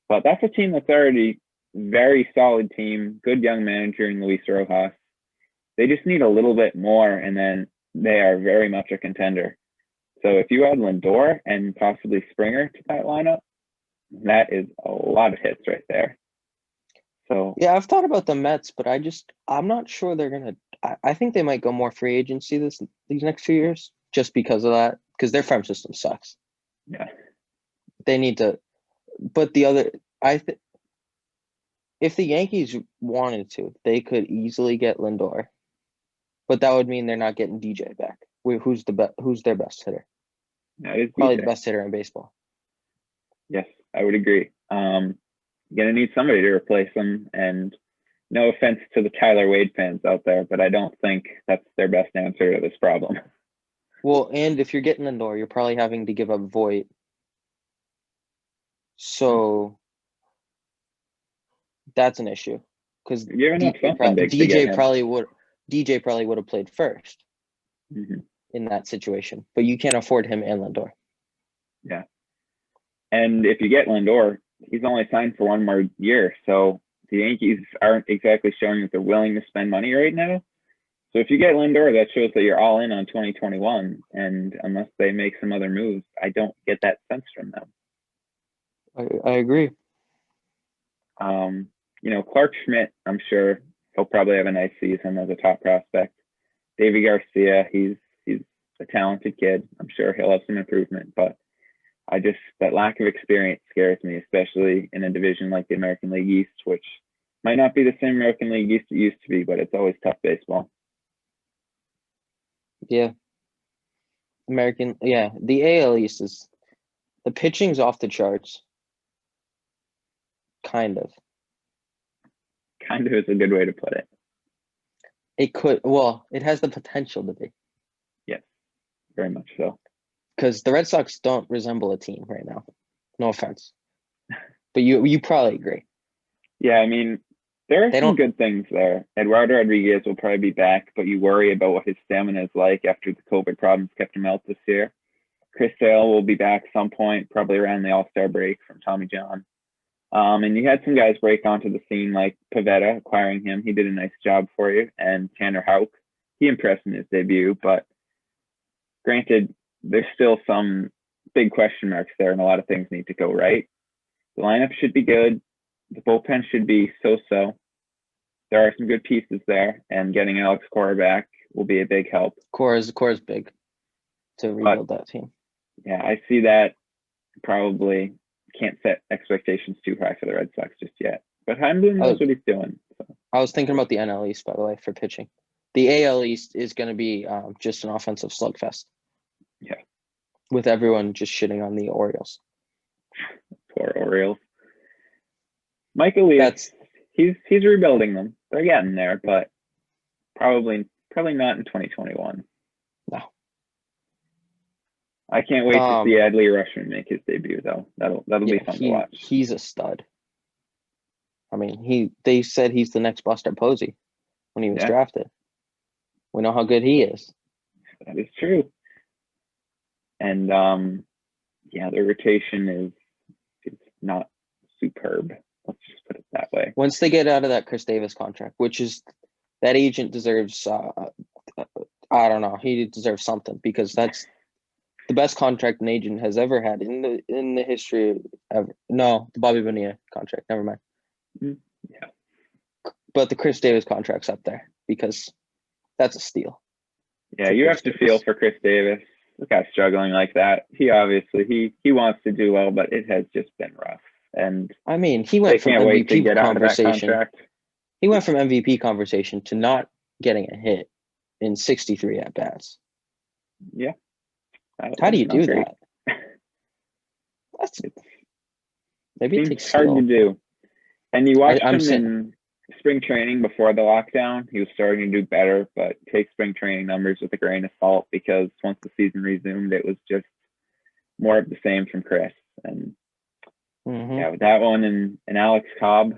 But that's a team that's already very solid team, good young manager in Luis Rojas. They just need a little bit more, and then they are very much a contender. So if you add Lindor and possibly Springer to that lineup, that is a lot of hits right there. So Yeah, I've thought about the Mets, but I'm not sure they're gonna. I think they might go more free agency these next 2 years just because of that. Because their farm system sucks. yeah, They need to. But the other, I think if the Yankees wanted to, they could easily get Lindor, but that would mean they're not getting DJ back. Who's their best hitter? that is Probably the DJ. best hitter in baseball. Yes, I would agree. You're gonna need somebody to replace him, and no offense to the Tyler Wade fans out there, but I don't think that's their best answer to this problem. Well, and if you're getting Lindor, you're probably having to give up Voit. So that's an issue because You're giving up something big to get him. DJ probably would have played first Mm-hmm. in that situation, but you can't afford him and Lindor. Yeah, and if you get Lindor, he's only signed for one more year, so the Yankees aren't exactly showing that they're willing to spend money right now. So if you get Lindor, that shows that you're all in on 2021. And unless they make some other moves, I don't get that sense from them. I agree. Um, Clark Schmidt, I'm sure he'll probably have a nice season as a top prospect. Davey Garcia, he's a talented kid. I'm sure he'll have some improvement, but that lack of experience scares me, especially in a division like the American League East, which Might not be the same American League used to be, but it's always tough baseball. Yeah. The AL East is the pitching's off the charts. Kind of. Kind of is a good way to put it. It has the potential to be. Yes, very much so. Because the Red Sox don't resemble a team right now. No offense. But you probably agree. Yeah, I mean, there are some good things there. Eduardo Rodriguez will probably be back, but you worry about what his stamina is like after the COVID problems kept him out this year. Chris Sale will be back some point, probably around the All-Star break from Tommy John. And you had some guys break onto the scene like Pivetta, acquiring him. He did a nice job for you. And Tanner Houck, he impressed in his debut. But granted, there's still some big question marks there, and a lot of things need to go right. The lineup should be good. The bullpen should be so-so. There are some good pieces there, and getting Alex Cora back will be a big help. Cora's big to rebuild that team. Yeah, I see that. Probably can't set expectations too high for the Red Sox just yet. But Heimblum knows what he's doing. So. I was thinking about the NL East, by the way, for pitching. The AL East is going to be just an offensive slugfest. Yeah. With everyone just shitting on the Orioles. Poor Orioles. Michael Elias, he's rebuilding them. They're getting there, but probably not in 2021. No. I can't wait to see Adley Rutschman make his debut, though. That'll be fun to watch. He's a stud. I mean, they said he's the next Buster Posey when he was drafted. We know how good he is. That is true. And the rotation is not superb. Let's just put it that way. Once they get out of that Chris Davis contract, which is that agent deserves, I don't know, he deserves something because that's the best contract an agent has ever had in the history ever. No, the Bobby Bonilla contract. Never mind. Yeah. But the Chris Davis contract's up there because that's a steal. Yeah, you have to feel for Chris Davis. The guy's struggling like that. He obviously he wants to do well, but it has just been rough. And I mean, he went from MVP conversation. He went from MVP conversation to not getting a hit in 63 at bats. Yeah. How do you do that? Maybe it takes hard to do. And you watched him in spring training before the lockdown. He was starting to do better, but take spring training numbers with a grain of salt because once the season resumed, it was just more of the same from Chris. And with that one and Alex Cobb,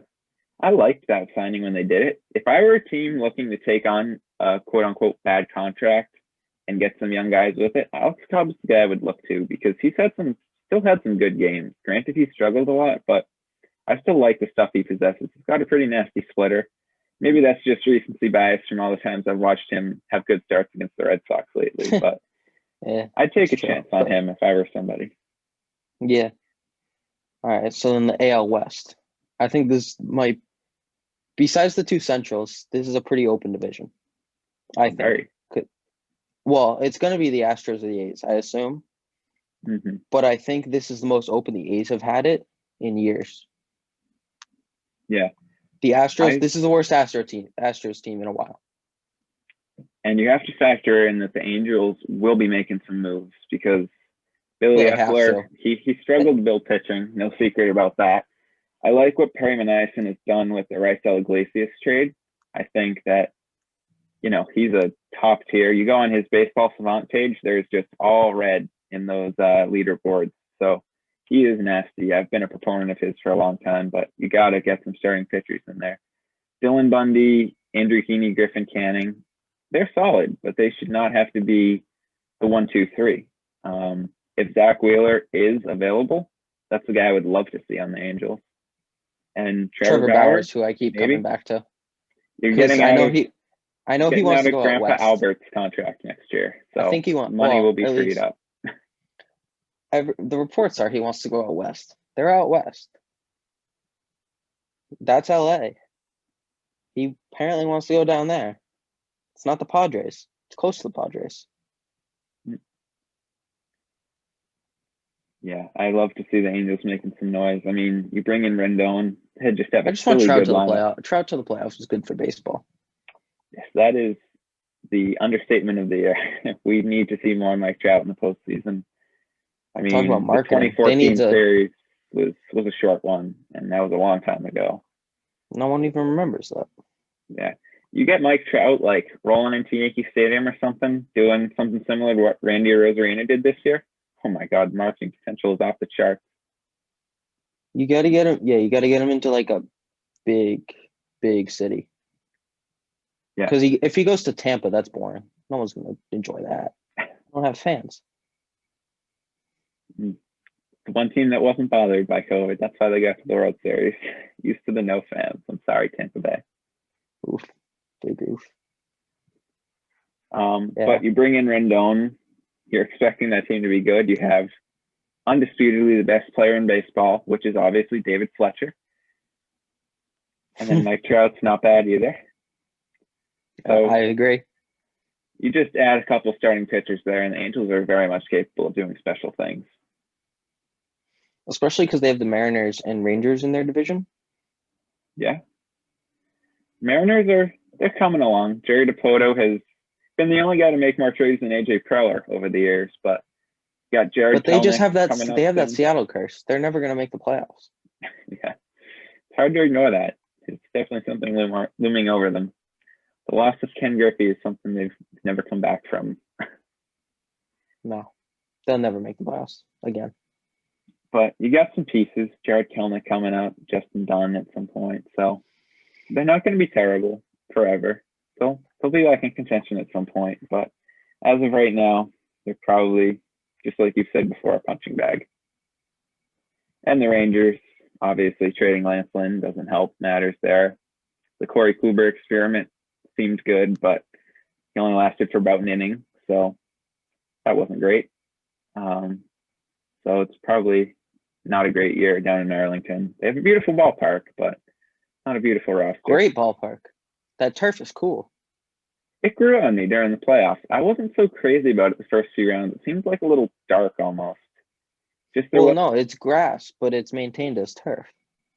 I liked that signing when they did it. If I were a team looking to take on a quote unquote bad contract and get some young guys with it, Alex Cobb's the guy I would look to because he's still had some good games. Granted, he struggled a lot, but I still like the stuff he possesses. He's got a pretty nasty splitter. Maybe that's just recency bias from all the times I've watched him have good starts against the Red Sox lately, but I'd take a chance on him if I were somebody. Yeah. All right, so in the AL West, I think this might, besides the two Centrals, this is a pretty open division. I think. Well, it's going to be the Astros or the A's, I assume. Mm-hmm. But I think this is the most open the A's have had it in years. Yeah. The Astros, this is the worst Astros team in a while. And you have to factor in that the Angels will be making some moves because Billy Eckler, he struggled to build pitching. No secret about that. I like what Perry Manaison has done with the Raisel Iglesias trade. I think that, he's a top tier. You go on his Baseball Savant page, there's just all red in those leaderboards. So he is nasty. I've been a proponent of his for a long time, but you got to get some starting pitchers in there. Dylan Bundy, Andrew Heaney, Griffin Canning, they're solid, but they should not have to be the 1, 2, 3. If Zach Wheeler is available, that's the guy I would love to see on the Angels. And Trevor Bauer, who I keep coming back to. You're getting I know he wants to go Grandpa out west. Albert's contract next year, so I think he money will be freed up. The reports are he wants to go out west. They're out west. That's LA. He apparently wants to go down there. It's not the Padres. It's close to the Padres. Yeah, I love to see the Angels making some noise. I mean, you bring in Rendon, they just have I a just want silly Trout good to the lineup. playoff. Trout to the playoffs is good for baseball. Yes, that is the understatement of the year. We need to see more Mike Trout in the postseason. I Talk about mean, the marketing. They need 2014 to. series was a short one, and that was a long time ago. No one even remembers that. Yeah, you get Mike Trout like rolling into Yankee Stadium or something, doing something similar to what Randy Rosarina did this year. Oh my God, marketing potential is off the charts. You got to get him. Yeah, you got to get him into like a big, big city. Yeah, Because if he goes to Tampa, that's boring. No one's going to enjoy that. I don't have fans. the one team that wasn't bothered by COVID. That's why they got to the World Series. Used to the no fans. I'm sorry, Tampa Bay. Oof, big oof. Yeah. But you bring in Rendon, you're expecting that team to be good. You have undisputedly the best player in baseball, which is obviously David Fletcher. And then Mike Trout's not bad either. So I agree. you just add a couple starting pitchers there, and the Angels are very much capable of doing special things. Especially because they have the Mariners and Rangers in their division. Yeah. Mariners they're coming along. Jerry Dipoto has been the only guy to make more trades than AJ Preller over the years, but you got Jared But they just Kelenic have that. coming up They have that soon. Seattle curse. They're never going to make the playoffs. Yeah. It's hard to ignore that. It's definitely something looming over them. The loss of Ken Griffey is something they've never come back from. No, they'll never make the playoffs again. But you got some pieces. Jared Kelenic coming up, Justin Dunn at some point. So they're not going to be terrible forever. They'll be like in contention at some point. But as of right now, they're probably, just like you said before, a punching bag. And the Rangers, obviously trading Lance Lynn doesn't help matters there. The Corey Kluber experiment seemed good, but he only lasted for about an inning. So that wasn't great. So it's probably not a great year down in Arlington. They have a beautiful ballpark, but not a beautiful roster. Great ballpark. That turf is cool. It grew on me during the playoffs. I wasn't so crazy about it the first few rounds. It seemed like a little dark almost. No, it's grass, but it's maintained as turf.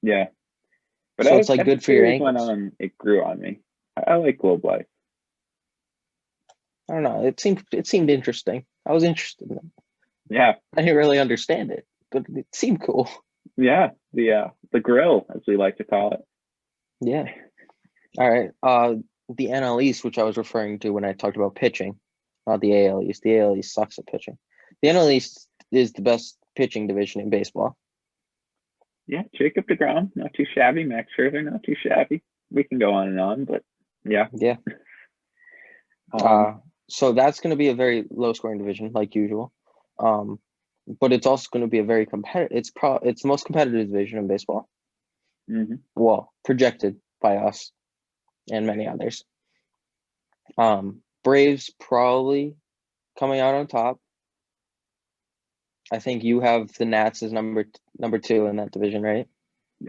Yeah. But so as, it's like as good the for your series went ankles. on, it grew on me. I like Globe Life. I don't know. It seemed interesting. I was interested in it. Yeah. I didn't really understand it, but it seemed cool. Yeah. The grill, as we like to call it. Yeah. All right. The NL East, which I was referring to when I talked about pitching, not the AL East. The AL East sucks at pitching. The NL East is the best pitching division in baseball. Yeah, Jacob deGrom, not too shabby. Max Scherzer, not too shabby. We can go on and on, but yeah. Yeah. So that's going to be a very low-scoring division, like usual. But it's also going to be a very competitive. It's the most competitive division in baseball. Mm-hmm. Well, projected by us and many others. Braves probably coming out on top. I think you have the Nats as number 2 in that division, right?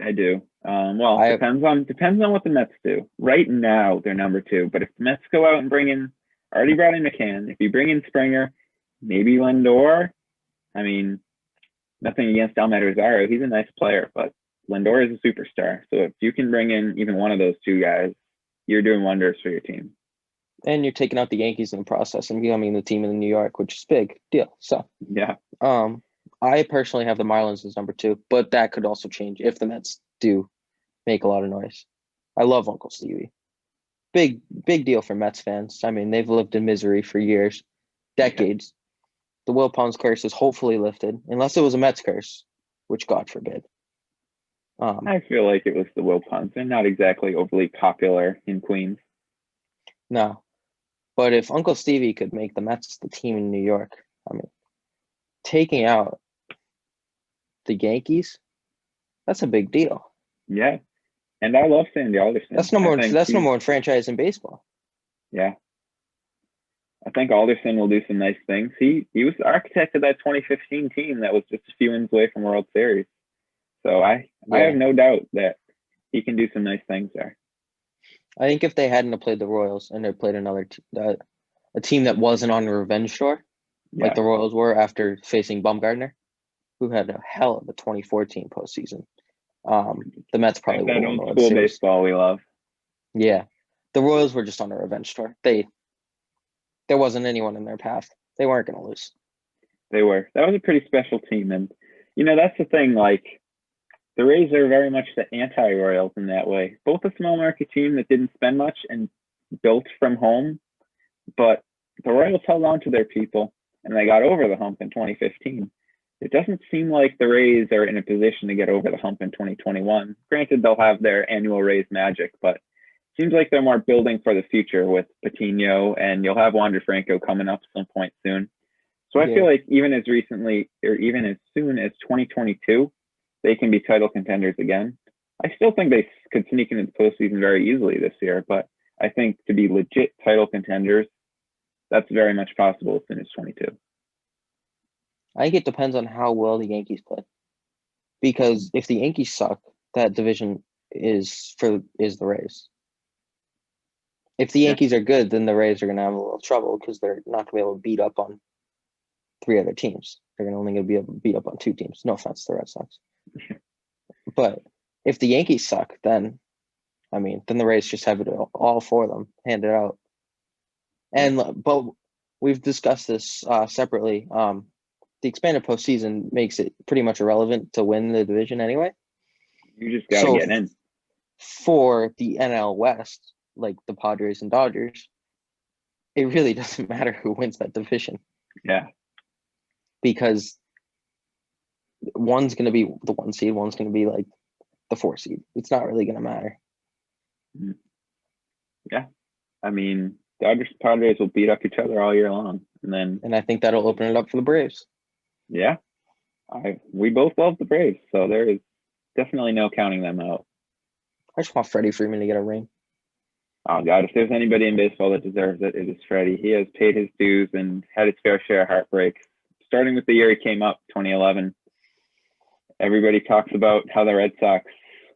I do. Depends on what the Mets do. Right now, they're number 2. But if the Mets go out and already brought in McCann, if you bring in Springer, maybe Lindor. I mean, nothing against Almed Rosario. He's a nice player, but Lindor is a superstar. So if you can bring in even one of those two guys, you're doing wonders for your team. And you're taking out the Yankees in the process and becoming the team in New York, which is big deal. So yeah. I personally have the Marlins as number 2, but that could also change if the Mets do make a lot of noise. I love Uncle Stevie. Big deal for Mets fans. I mean, they've lived in misery for years, decades. Yeah. The Wilpons curse is hopefully lifted, unless it was a Mets curse, which God forbid. I feel like it was the Wilpons. They're not exactly overly popular in Queens. No. But if Uncle Stevie could make the Mets the team in New York, I mean, taking out the Yankees, that's a big deal. Yeah. And I love Sandy Alderson. That's number one franchise in baseball. Yeah. I think Alderson will do some nice things. He was the architect of that 2015 team that was just a few wins away from World Series. So I have no doubt that he can do some nice things there. I think if they hadn't played the Royals and they played a team that wasn't on a revenge tour, like the Royals were after facing Bumgarner, who had a hell of a 2014 postseason. The Mets probably Like would that have won old the World school Series. baseball we love. Yeah, the Royals were just on a revenge tour. There wasn't anyone in their path. They weren't going to lose. They were. That was a pretty special team, and that's the thing. Like the Rays are very much the anti-Royals in that way. Both a small market team that didn't spend much and built from home, but the Royals held on to their people and they got over the hump in 2015. It doesn't seem like the Rays are in a position to get over the hump in 2021. Granted, they'll have their annual Rays magic, but it seems like they're more building for the future with Patino, and you'll have Wander Franco coming up some point soon. So I feel like even as recently or even as soon as 2022, they can be title contenders again. I still think they could sneak into the postseason very easily this year, but I think to be legit title contenders, that's very much possible as soon as 22. I think it depends on how well the Yankees play. Because if the Yankees suck, that division is the Rays. If the Yankees are good, then the Rays are going to have a little trouble because they're not going to be able to beat up on 3 other teams. They're only going to be able to beat up on 2 teams. No offense to the Red Sox. But if the Yankees suck, then the Rays just have it all for them, handed out. But we've discussed this separately. The expanded postseason makes it pretty much irrelevant to win the division anyway. You just got to get in. For the NL West, like the Padres and Dodgers, it really doesn't matter who wins that division. Yeah. Because one's going to be the 1 seed, one's going to be like the 4 seed. It's not really going to matter. Yeah. Dodgers and Padres will beat up each other all year long. And I think that'll open it up for the Braves. Yeah. We both love the Braves, so there is definitely no counting them out. I just want Freddie Freeman to get a ring. Oh, God, if there's anybody in baseball that deserves it, it is Freddie. He has paid his dues and had his fair share of heartbreaks. Starting with the year he came up, 2011, everybody talks about how the Red Sox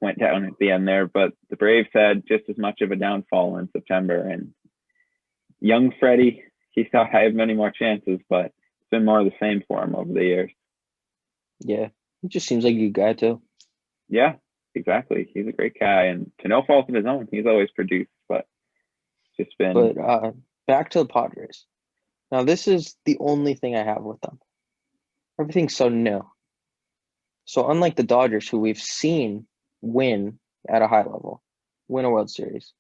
went down at the end there, but the Braves had just as much of a downfall in September. And young Freddie, he thought I have many more chances, but it's been more of the same for him over the years. Yeah, he just seems like a good guy too. Yeah, exactly. He's a great guy, and to no fault of his own, he's always produced, but it's just been. But back to the Padres. Now, this is the only thing I have with them. Everything's so new. So unlike the Dodgers, who we've seen win at a high level, win a World Series,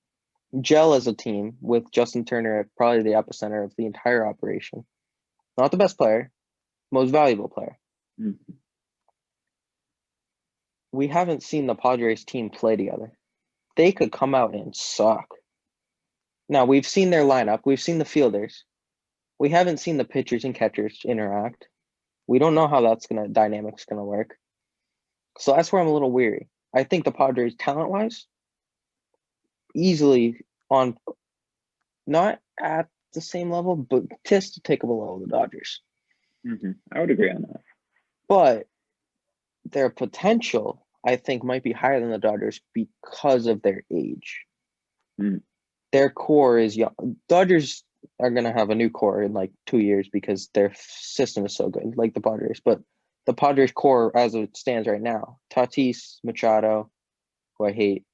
gel as a team with Justin Turner at probably the epicenter of the entire operation. Not the best player, most valuable player. Mm-hmm. We haven't seen the Padres team play together. They could come out and suck. Now, we've seen their lineup. We've seen the fielders. We haven't seen the pitchers and catchers interact. We don't know how dynamic's going to work. So that's where I'm a little weary. I think the Padres, talent-wise, easily on, not at the same level, but just to take below the Dodgers. Mm-hmm. I would agree on that. But their potential, I think, might be higher than the Dodgers because of their age. Mm. Their core is young. Dodgers are going to have a new core in like 2 years because their system is so good, like the Padres. But the Padres core, as it stands right now, Tatis, Machado, who I hate,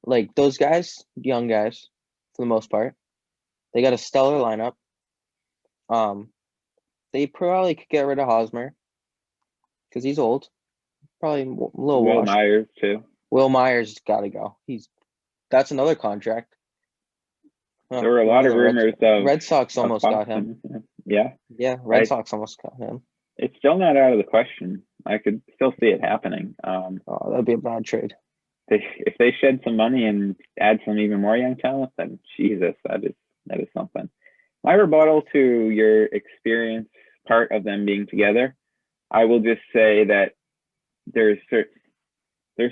like those guys, young guys, for the most part, they got a stellar lineup. They probably could get rid of Hosmer because he's old. Probably a little Will washed. Myers too. Will Myers got to go. That's another contract. There were a lot of rumors of Red Sox almost got him. Yeah. Yeah, Red Sox almost got him. It's still not out of the question. I could still see it happening. That'd be a bad trade. If they shed some money and add some even more young talent, then Jesus, that is something. My rebuttal to your experience part of them being together, I will just say that there's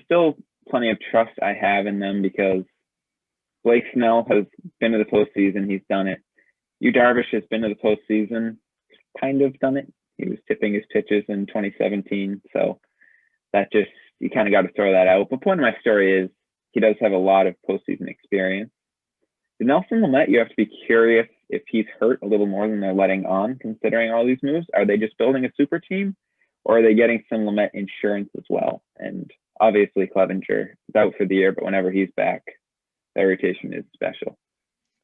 still plenty of trust I have in them because Blake Snell has been to the postseason. He's done it. Yu Darvish has been to the postseason, kind of done it. He was tipping his pitches in 2017. So that just, you kind of got to throw that out. But point of my story is he does have a lot of postseason experience. The Nelson Lamet, you have to be curious if he's hurt a little more than they're letting on, considering all these moves. Are they just building a super team, or are they getting some Lamet insurance as well? And obviously Clevenger is out for the year, but whenever he's back, that rotation is special.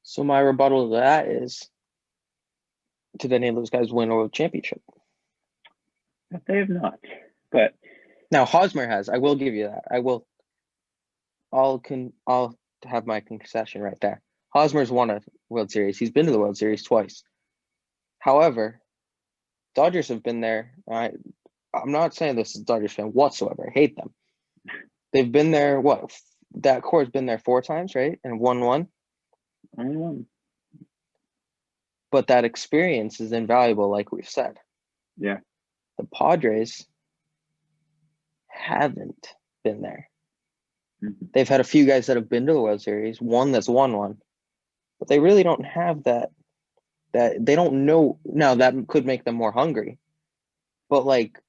So my rebuttal to that is, did any of those guys win a world championship? But they have not. But now Hosmer has. I will give you that. I'll have my concession right there. Hosmer's won a World Series. He's been to the World Series twice. However, Dodgers have been there. I'm not saying this is a Dodgers fan whatsoever. I hate them. They've been there, what? That core's been there 4 times, right? And won one. Only one. But that experience is invaluable, like we've said. Yeah. The Padres haven't been there. Mm-hmm. They've had a few guys that have been to the World Series, one that's won one. But they really don't have that they don't know. Now, that could make them more hungry. But, like,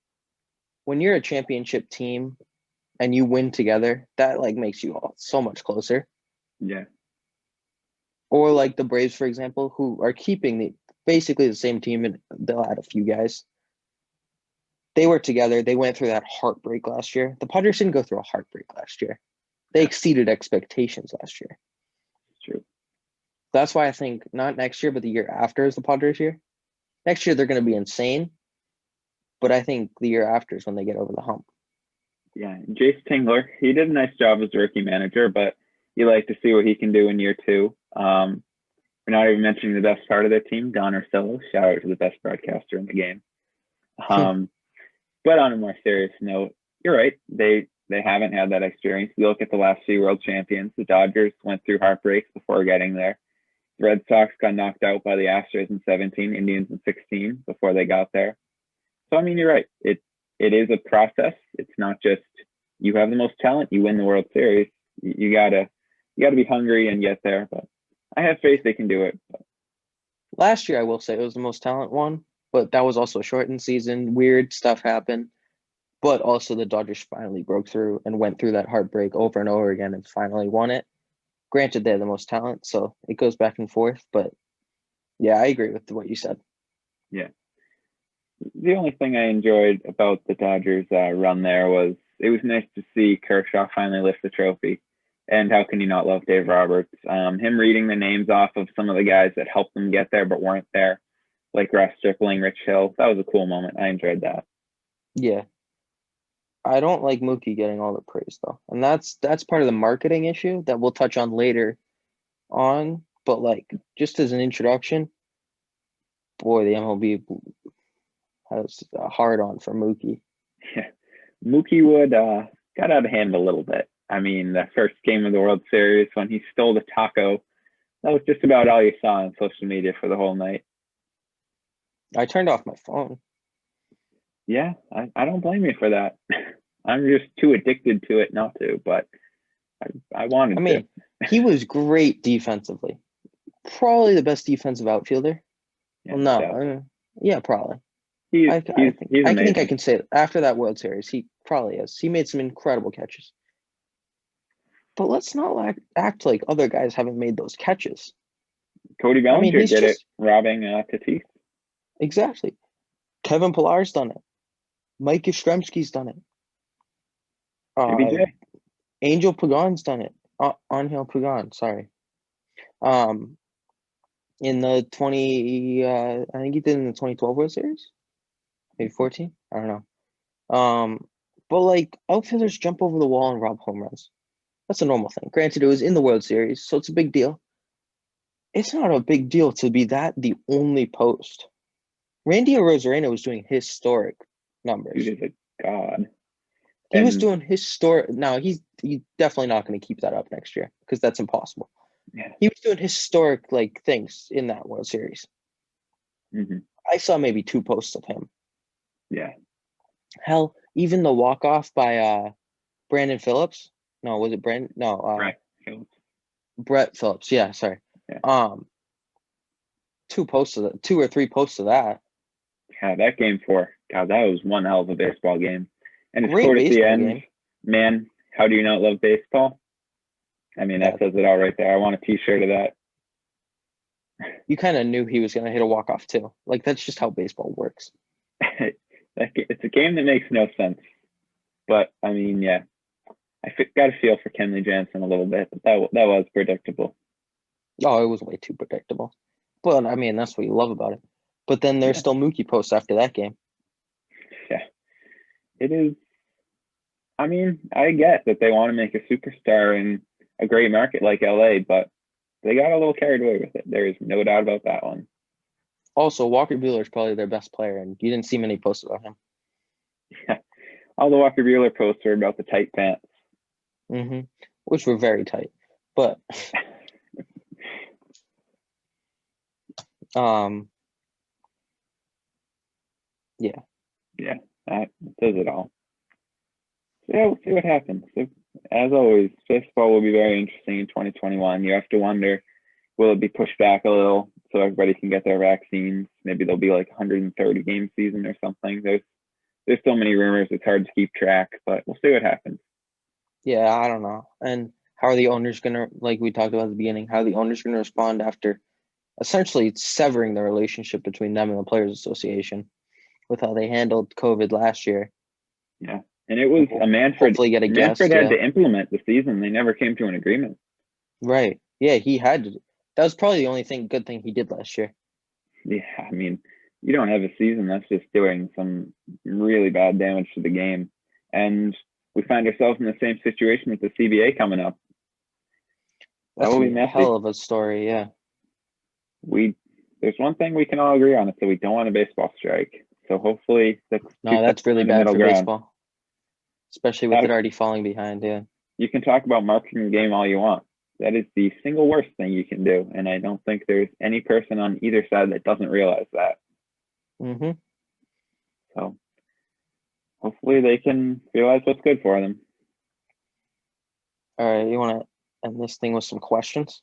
when you're a championship team and you win together, that, like, makes you all so much closer. Yeah. Or like the Braves, for example, who are keeping basically the same team, and they'll add a few guys. They were together. They went through that heartbreak last year. The Padres didn't go through a heartbreak last year. They exceeded expectations last year. It's true. That's why I think not next year, but the year after is the Padres year. Next year, they're going to be insane. But I think the year after is when they get over the hump. Yeah. Jace Tingler, he did a nice job as a rookie manager, but you like to see what he can do in year 2. We're not even mentioning the best part of their team, Don Orsillo. Shout out to the best broadcaster in the game. But on a more serious note, you're right. They haven't had that experience. You look at the last few world champions. The Dodgers went through heartbreaks before getting there. The Red Sox got knocked out by the Astros in 17, Indians in 16 before they got there. So, I mean, you're right. It is a process. It's not just you have the most talent, you win the World Series. You gotta be hungry and get there. But I have faith they can do it. Last year, I will say it was the most talent one, but that was also a shortened season. Weird stuff happened. But also the Dodgers finally broke through and went through that heartbreak over and over again and finally won it. Granted, they have the most talent, so it goes back and forth. But, yeah, I agree with what you said. Yeah. The only thing I enjoyed about the Dodgers run there was it was nice to see Kershaw finally lift the trophy. And how can you not love Dave Roberts? Him reading the names off of some of the guys that helped them get there but weren't there, like Ross Stripling, Rich Hill. That was a cool moment. I enjoyed that. Yeah. I don't like Mookie getting all the praise, though. And that's part of the marketing issue that we'll touch on later on. But, like, just as an introduction, boy, the MLB has a hard-on for Mookie. Yeah. Mookie Wood got out of hand a little bit. I mean, the first game of the World Series when he stole the taco, that was just about all you saw on social media for the whole night. I turned off my phone. Yeah, I don't blame you for that. I'm just too addicted to it not to, but I wanted to. I mean, he was great defensively. Probably the best defensive outfielder. Yeah, Well, no. Yeah, probably. He's I amazing. think I can say that after that World Series, he probably is. He made some incredible catches. But let's not act like other guys haven't made those catches. Cody Bellinger did it, robbing Tatis. Exactly. Kevin Pillar's done it. Mike Yastrzemski's done it. JBJ. Angel Pagan's done it. Angel Pagan, sorry. In the 20, I think he did in the 2012 World Series, maybe 14. I don't know. But like outfielders jump over the wall and rob home runs. That's a normal thing. Granted, it was in the World Series, so it's a big deal. It's not a big deal to be the only post. Randy Arozarena was doing historic numbers. Dude is a god. He was doing historic. Now he's definitely not going to keep that up next year because that's impossible. Yeah. He was doing historic things in that World Series. Mm-hmm. I saw maybe 2 posts of him. Yeah. Hell, even the walk-off by Brandon Phillips. No, was it Brandon? No, Brett Phillips. Brett Phillips. Yeah, sorry. Yeah. 2 or 3 posts of that. Yeah, that game 4. God, that was one hell of a baseball game. And his Great quote at the end, game. Man, how do you not love baseball? I mean, that says it all right there. I want a t-shirt of that. you kind of knew he was going to hit a walk-off too. Like, that's just how baseball works. It's a game that makes no sense. But I mean, yeah, got to feel for Kenley Jansen a little bit, but that was predictable. Oh, it was way too predictable. But I mean, that's what you love about it. But then there's Yeah. still Mookie posts after that game. Yeah, it is. I mean, I get that they want to make a superstar in a great market like LA, but they got a little carried away with it. There is no doubt about that one. Also, Walker Buehler is probably their best player, and you didn't see many posts about him. Yeah. All the Walker Buehler posts are about the tight pants. Which were very tight. But yeah. Yeah, that does it all. So yeah, we'll see what happens. So, as always, baseball will be very interesting in 2021. You have to wonder, will it be pushed back a little so everybody can get their vaccines? Maybe there'll be like 130 game season or something. There's so many rumors, it's hard to keep track, but we'll see what happens. Yeah, I don't know. And how are the owners gonna, like we talked about at the beginning, how are the owners gonna respond after essentially severing the relationship between them and the Players Association with how they handled COVID last year? Yeah. And it was a Hopefully get a Manfred guest. had Yeah. to implement the season. They never came to an agreement. Right. Yeah, he had to. That was probably the only good thing he did last year. Yeah, I mean, you don't have a season, that's just doing some really bad damage to the game. And we find ourselves in the same situation with the CBA coming up. That That's will be a hell messy. of a story. Yeah. There's one thing we can all agree on, it's that we don't want a baseball strike. So hopefully No, that's really find a bad middle for ground. baseball, especially with it already falling behind. Yeah. You can talk about marketing the game all you want. That is the single worst thing you can do, and I don't think there's any person on either side that doesn't realize that. So hopefully they can realize what's good for them. All right, you want to end this thing with some questions?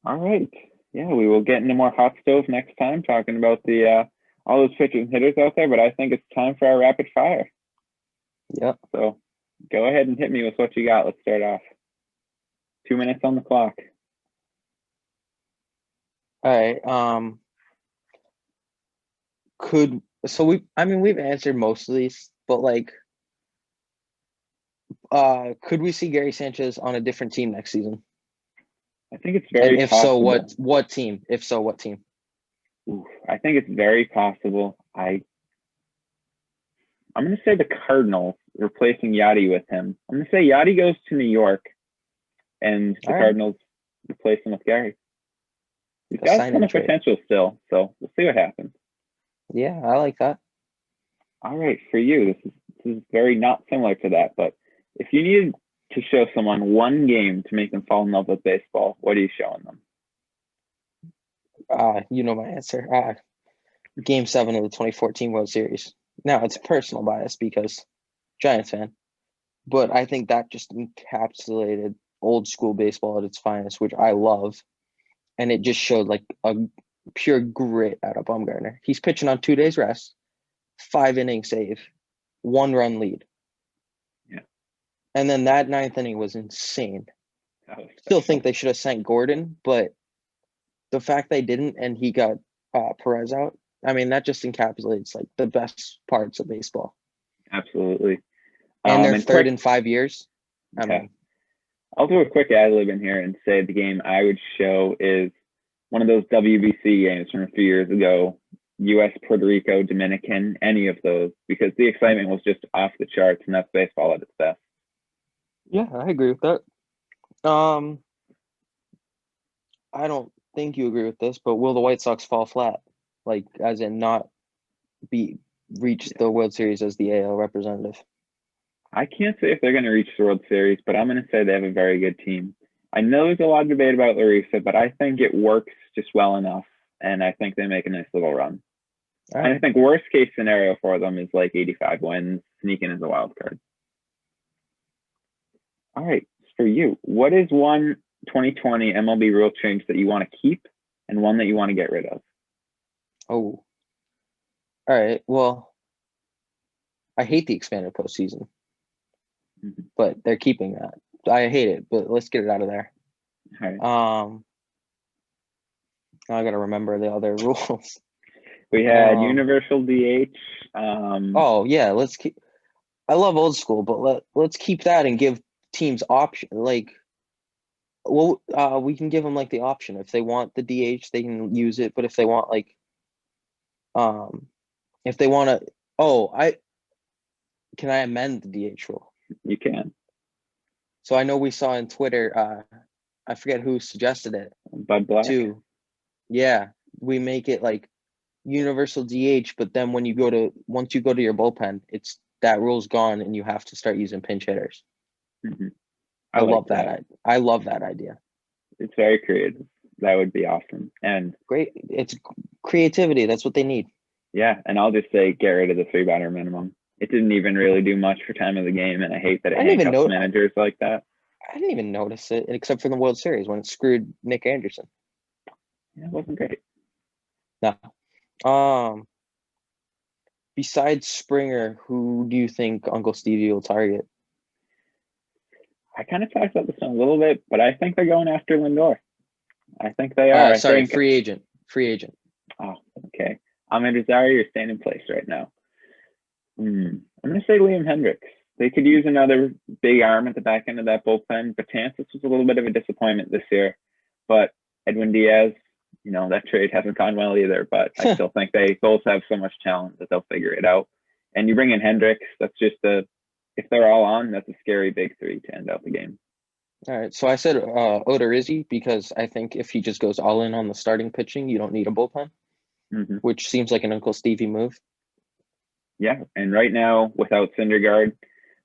All right. Yeah, we will get into more hot stove next time, talking about the all those pitchers and hitters out there. But I think it's time for our rapid fire. Yep. So go ahead and hit me with what you got. Let's start off. 2 minutes on the clock. All right. We've answered most of these, but like, could we see Gary Sanchez on a different team next season? I think it's very and if possible. so, what team? If so, what team? Ooh, I think it's very possible. I'm going to say the Cardinals replacing Yachty with him. I'm going to say Yachty goes to New York, and the Cardinals replace him with Gary. He's got a ton of potential still, so we'll see what happens. Yeah, I like that. All right, for you, this is very not similar to that, but if you needed to show someone one game to make them fall in love with baseball, what are you showing them? You know my answer. Game 7 of the 2014 World Series. Now, it's personal bias because Giants fan, but I think that just encapsulated old school baseball at its finest, which I love. And it just showed like a pure grit out of Bumgarner. He's pitching on 2 days rest, 5-inning save, 1-run lead. Yeah. And then that 9th inning was insane. Still think they should have sent Gordon, but the fact they didn't and he got Perez out, I mean, that just encapsulates like the best parts of baseball. Absolutely. And they're third in 5 years. I mean, I'll do a quick ad lib in here and say the game I would show is one of those WBC games from a few years ago, U.S., Puerto Rico, Dominican, any of those, because the excitement was just off the charts, and that's baseball at its best. Yeah, I agree with that. I don't think you agree with this, but will the White Sox fall flat? Like, as in not reach the World Series as the AL representative? I can't say if they're going to reach the World Series, but I'm going to say they have a very good team. I know there's a lot of debate about Larissa, but I think it works just well enough, and I think they make a nice little run. Right. And I think worst case scenario for them is like 85 wins, sneaking as a wild card. All right, for you, what is one 2020 MLB rule change that you want to keep and one that you want to get rid of? Oh, all right. Well, I hate the expanded postseason, but they're keeping that. I hate it, but let's get it out of there. All right. Now I gotta remember the other rules. We had universal DH. Oh yeah, let's keep. I love old school, but let's keep that and give teams option. Like, well, we can give them like the option if they want the DH, they can use it. But if they want like, if they want to, can I amend the DH rule? You can. So I know we saw on Twitter. I forget who suggested it. Bud Black. Too. Yeah, we make it like universal DH, but then once you go to your bullpen, it's that rule's gone and you have to start using pinch hitters. Mm-hmm. I love that. I love that idea. It's very creative. That would be awesome. And great. It's creativity. That's what they need. Yeah, and I'll just say get rid of the 3-batter minimum. It didn't even really do much for time of the game, and I hate that it handcuffs managers like that. I didn't even notice it, except for the World Series when it screwed Nick Anderson. Yeah, it wasn't great. No. Besides Springer, who do you think Uncle Stevie will target? I kind of talked about this one a little bit, but I think they're going after Lindor. I think they are. Free agent. Oh, okay. Ahmed Azari, you're staying in place right now. I'm going to say Liam Hendricks. They could use another big arm at the back end of that bullpen. Betances was a little bit of a disappointment this year, but Edwin Diaz, that trade hasn't gone well either, but I still think they both have so much talent that they'll figure it out. And you bring in Hendricks, that's just if they're all on, that's a scary big three to end out the game. All right. So I said Odorizzi because I think if he just goes all in on the starting pitching, you don't need a bullpen, which seems like an Uncle Stevie move. Yeah. And right now, without Syndergaard,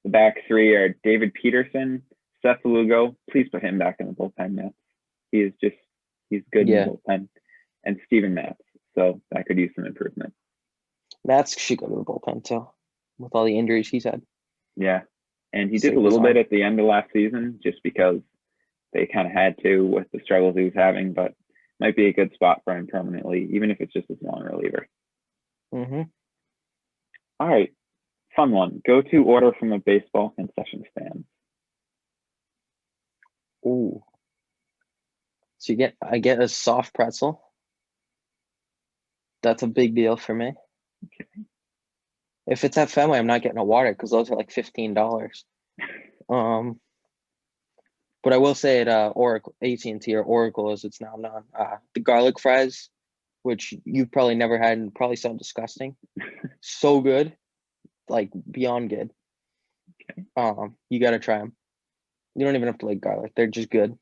the back three are David Peterson, Seth Lugo. Please put him back in the bullpen, man. He's good in the bullpen. And Steven Matz. So that could use some improvement. Matz should go to the bullpen too, with all the injuries he's had. Yeah. And he did a little bit at the end of last season just because they kind of had to with the struggles he was having, but might be a good spot for him permanently, even if it's just as long reliever. All right. Fun one. Go-to order from a baseball concession stand. Ooh. So I get a soft pretzel. That's a big deal for me. Okay. If it's at Fenway, I'm not getting a water because those are like $15. But I will say at Oracle, AT&T or Oracle as it's now known, the garlic fries, which you've probably never had and probably sound disgusting, so good, like beyond good. Okay. You got to try them. You don't even have to like garlic; they're just good.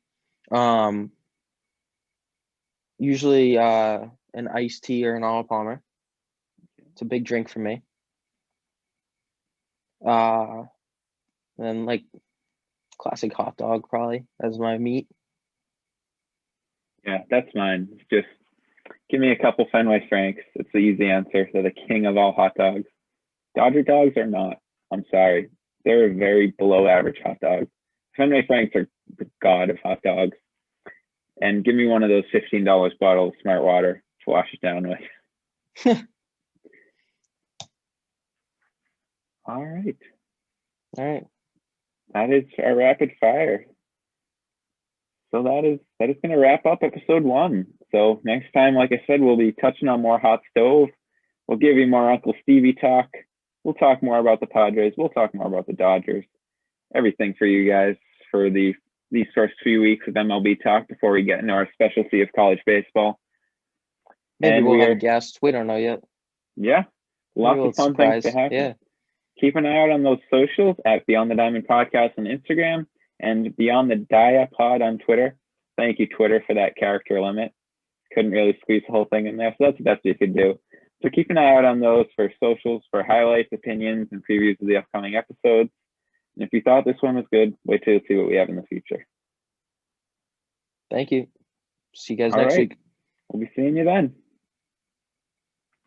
Usually an iced tea or an Arnold Palmer. It's a big drink for me. And like classic hot dog probably as my meat. Yeah, that's mine. It's just give me a couple Fenway Franks. It's the easy answer. They're the king of all hot dogs. Dodger dogs are not. I'm sorry. They're a very below average hot dog. Fenway Franks are the god of hot dogs. And give me one of those $15 bottles of Smart Water to wash it down with. All right. That is our rapid fire. So that is going to wrap up episode 1. So next time, like I said, we'll be touching on more hot stove. We'll give you more Uncle Stevie talk. We'll talk more about the Padres. We'll talk more about the Dodgers. Everything for you guys for these first few weeks of MLB talk before we get into our specialty of college baseball. Maybe we'll have guests. We don't know yet. Yeah. Lots of fun things to happen. Yeah. Keep an eye out on those socials at Beyond the Diamond Podcast on Instagram and Beyond the Dia Pod on Twitter. Thank you, Twitter, for that character limit. Couldn't really squeeze the whole thing in there, so that's the best you could do. So keep an eye out on those for socials, for highlights, opinions, and previews of the upcoming episodes. And if you thought this one was good, wait till you see what we have in the future. Thank you. See you guys next week. We'll be seeing you then.